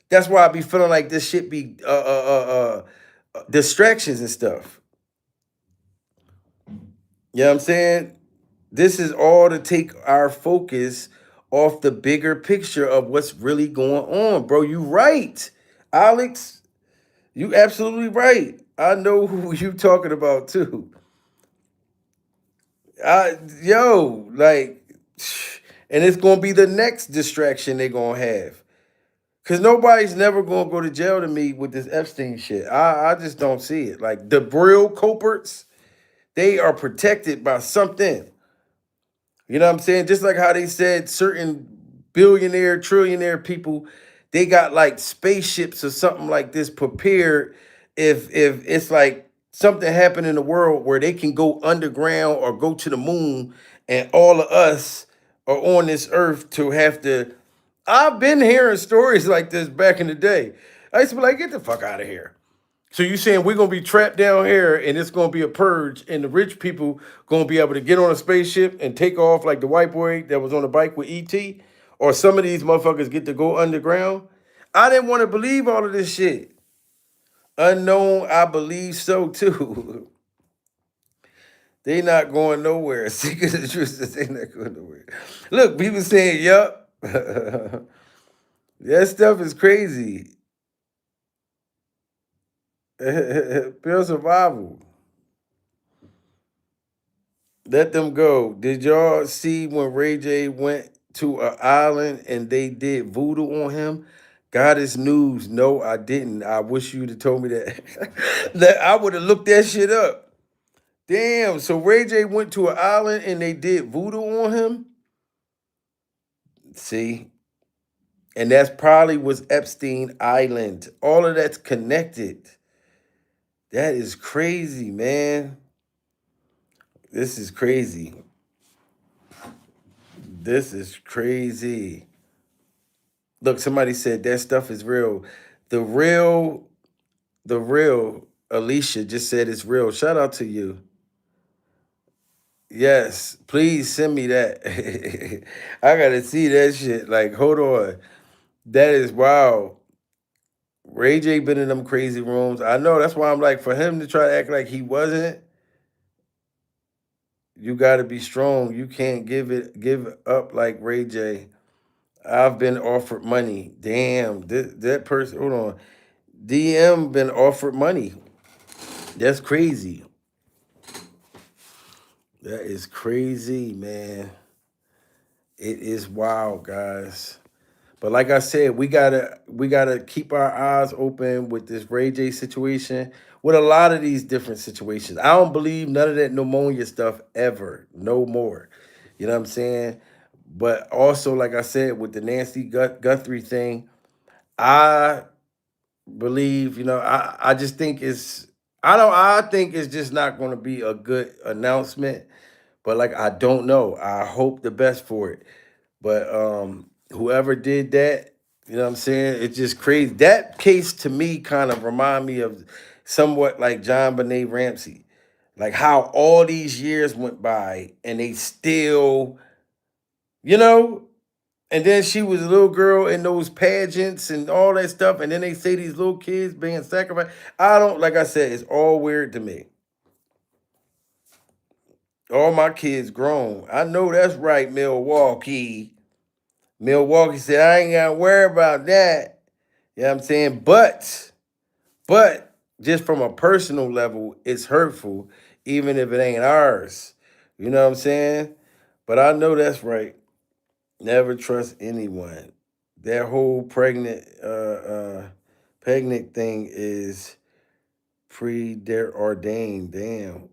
That's why I be feeling like this shit be distractions and stuff. You know what I'm saying? This is all to take our focus off the bigger picture of what's really going on, bro. You right, Alex. You absolutely right. I know who you talking about too. Yo, like, and it's gonna be the next distraction they're gonna have. Cause nobody's never gonna go to jail to me with this Epstein shit. I just don't see it. Like the real culprits, they are protected by something. You know what I'm saying? Just like how they said certain billionaire, trillionaire people, they got like spaceships or something like this prepared if it's like something happened in the world where they can go underground or go to the moon and all of us are on this earth to have to. I've been hearing stories like this back in the day. I used to be like, get the fuck out of here. So you saying we're gonna be trapped down here and it's gonna be a purge and the rich people gonna be able to get on a spaceship and take off like the white boy that was on the bike with ET? Or some of these motherfuckers get to go underground? I didn't want to believe all of this shit. Unknown, I believe so too. They not going nowhere. Seeking the truth that they not going nowhere. Look, people saying, yup. That stuff is crazy. Pure survival. Let them go. Did y'all see when Ray J went to an island and they did voodoo on him? God is news. No, I didn't. I wish you'd have told me that. That I would have looked that shit up. Damn. So Ray J went to an island and they did voodoo on him. See, and that's probably was Epstein Island. All of that's connected. That is crazy, man. This is crazy. This is crazy. Look, somebody said that stuff is real. The real Alicia just said it's real. Shout out to you. Yes, please send me that. I gotta see that shit. Like, hold on. That is wild. Ray J been in them crazy rooms. I know, that's why I'm like, for him to try to act like he wasn't, you gotta be strong. You can't give up like Ray J. I've been offered money. Damn, that person, hold on. DM been offered money. That's crazy. That is crazy, man. It is wild, guys. But like I said, we gotta keep our eyes open with this Ray J situation, with a lot of these different situations. I don't believe none of that pneumonia stuff ever, no more. You know what I'm saying? But also, like I said, with the Nancy Guthrie thing, I believe, I just think I think it's just not gonna be a good announcement. But like, I don't know. I hope the best for it. But whoever did that, you know what I'm saying? It's just crazy. That case to me kind of remind me of somewhat like John Benet Ramsey. Like how all these years went by and they still, you know, and then she was a little girl in those pageants and all that stuff. And then they say these little kids being sacrificed. I don't, like I said, it's all weird to me. All my kids grown. I know that's right, Milwaukee. Milwaukee said, I ain't got to worry about that. You know what I'm saying? But just from a personal level, it's hurtful, even if it ain't ours. You know what I'm saying? But I know that's right. Never trust anyone. That whole pregnant thing is preordained. Damn.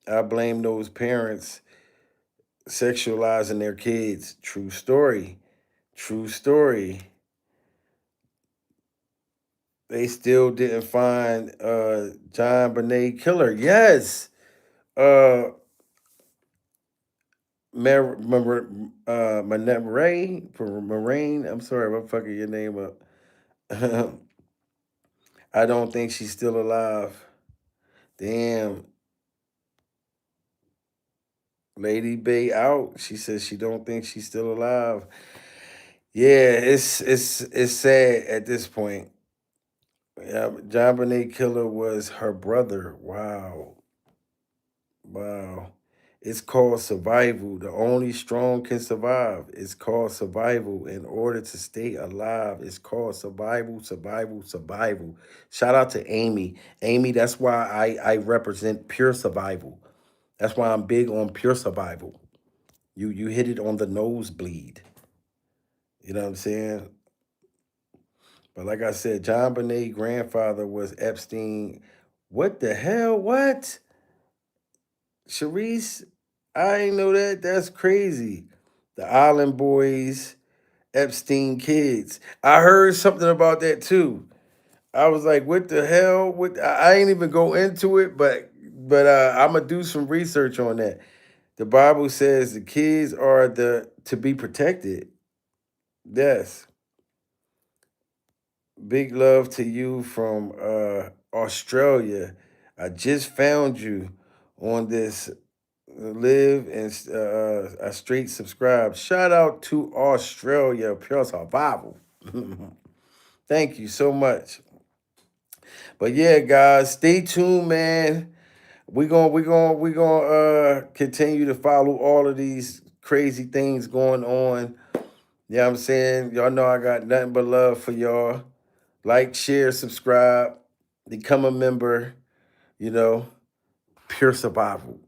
I blame those parents sexualizing their kids. True story. True story. They still didn't find John Benet killer. Yes. Moraine. I'm sorry, I'm fucking your name up. I don't think she's still alive. Damn. Lady Bay out. She says she don't think she's still alive. Yeah, it's sad at this point. Yeah, John Benet killer was her brother. Wow. Wow. It's called survival. The only strong can survive. It's called survival. In order to stay alive, it's called survival, survival, survival. Shout out to Amy. Amy, that's why I represent pure survival. That's why I'm big on pure survival. You hit it on the nosebleed. You know what I'm saying? But like I said, John Benet's grandfather was Epstein. What the hell? What? Sharice, I ain't know that. That's crazy. The Island Boys, Epstein kids. I heard something about that too. I was like, what the hell? What I ain't even go into it, but I'm gonna do some research on that. The Bible says the kids are to be protected. Yes. Big love to you from Australia. I just found you on this live and a straight subscribe. Shout out to Australia, pure survival. Thank you so much. But yeah, guys, stay tuned, man. We gonna continue to follow all of these crazy things going on. You know what I'm saying? Y'all know I got nothing but love for y'all. Like, share, subscribe, become a member, pure survival.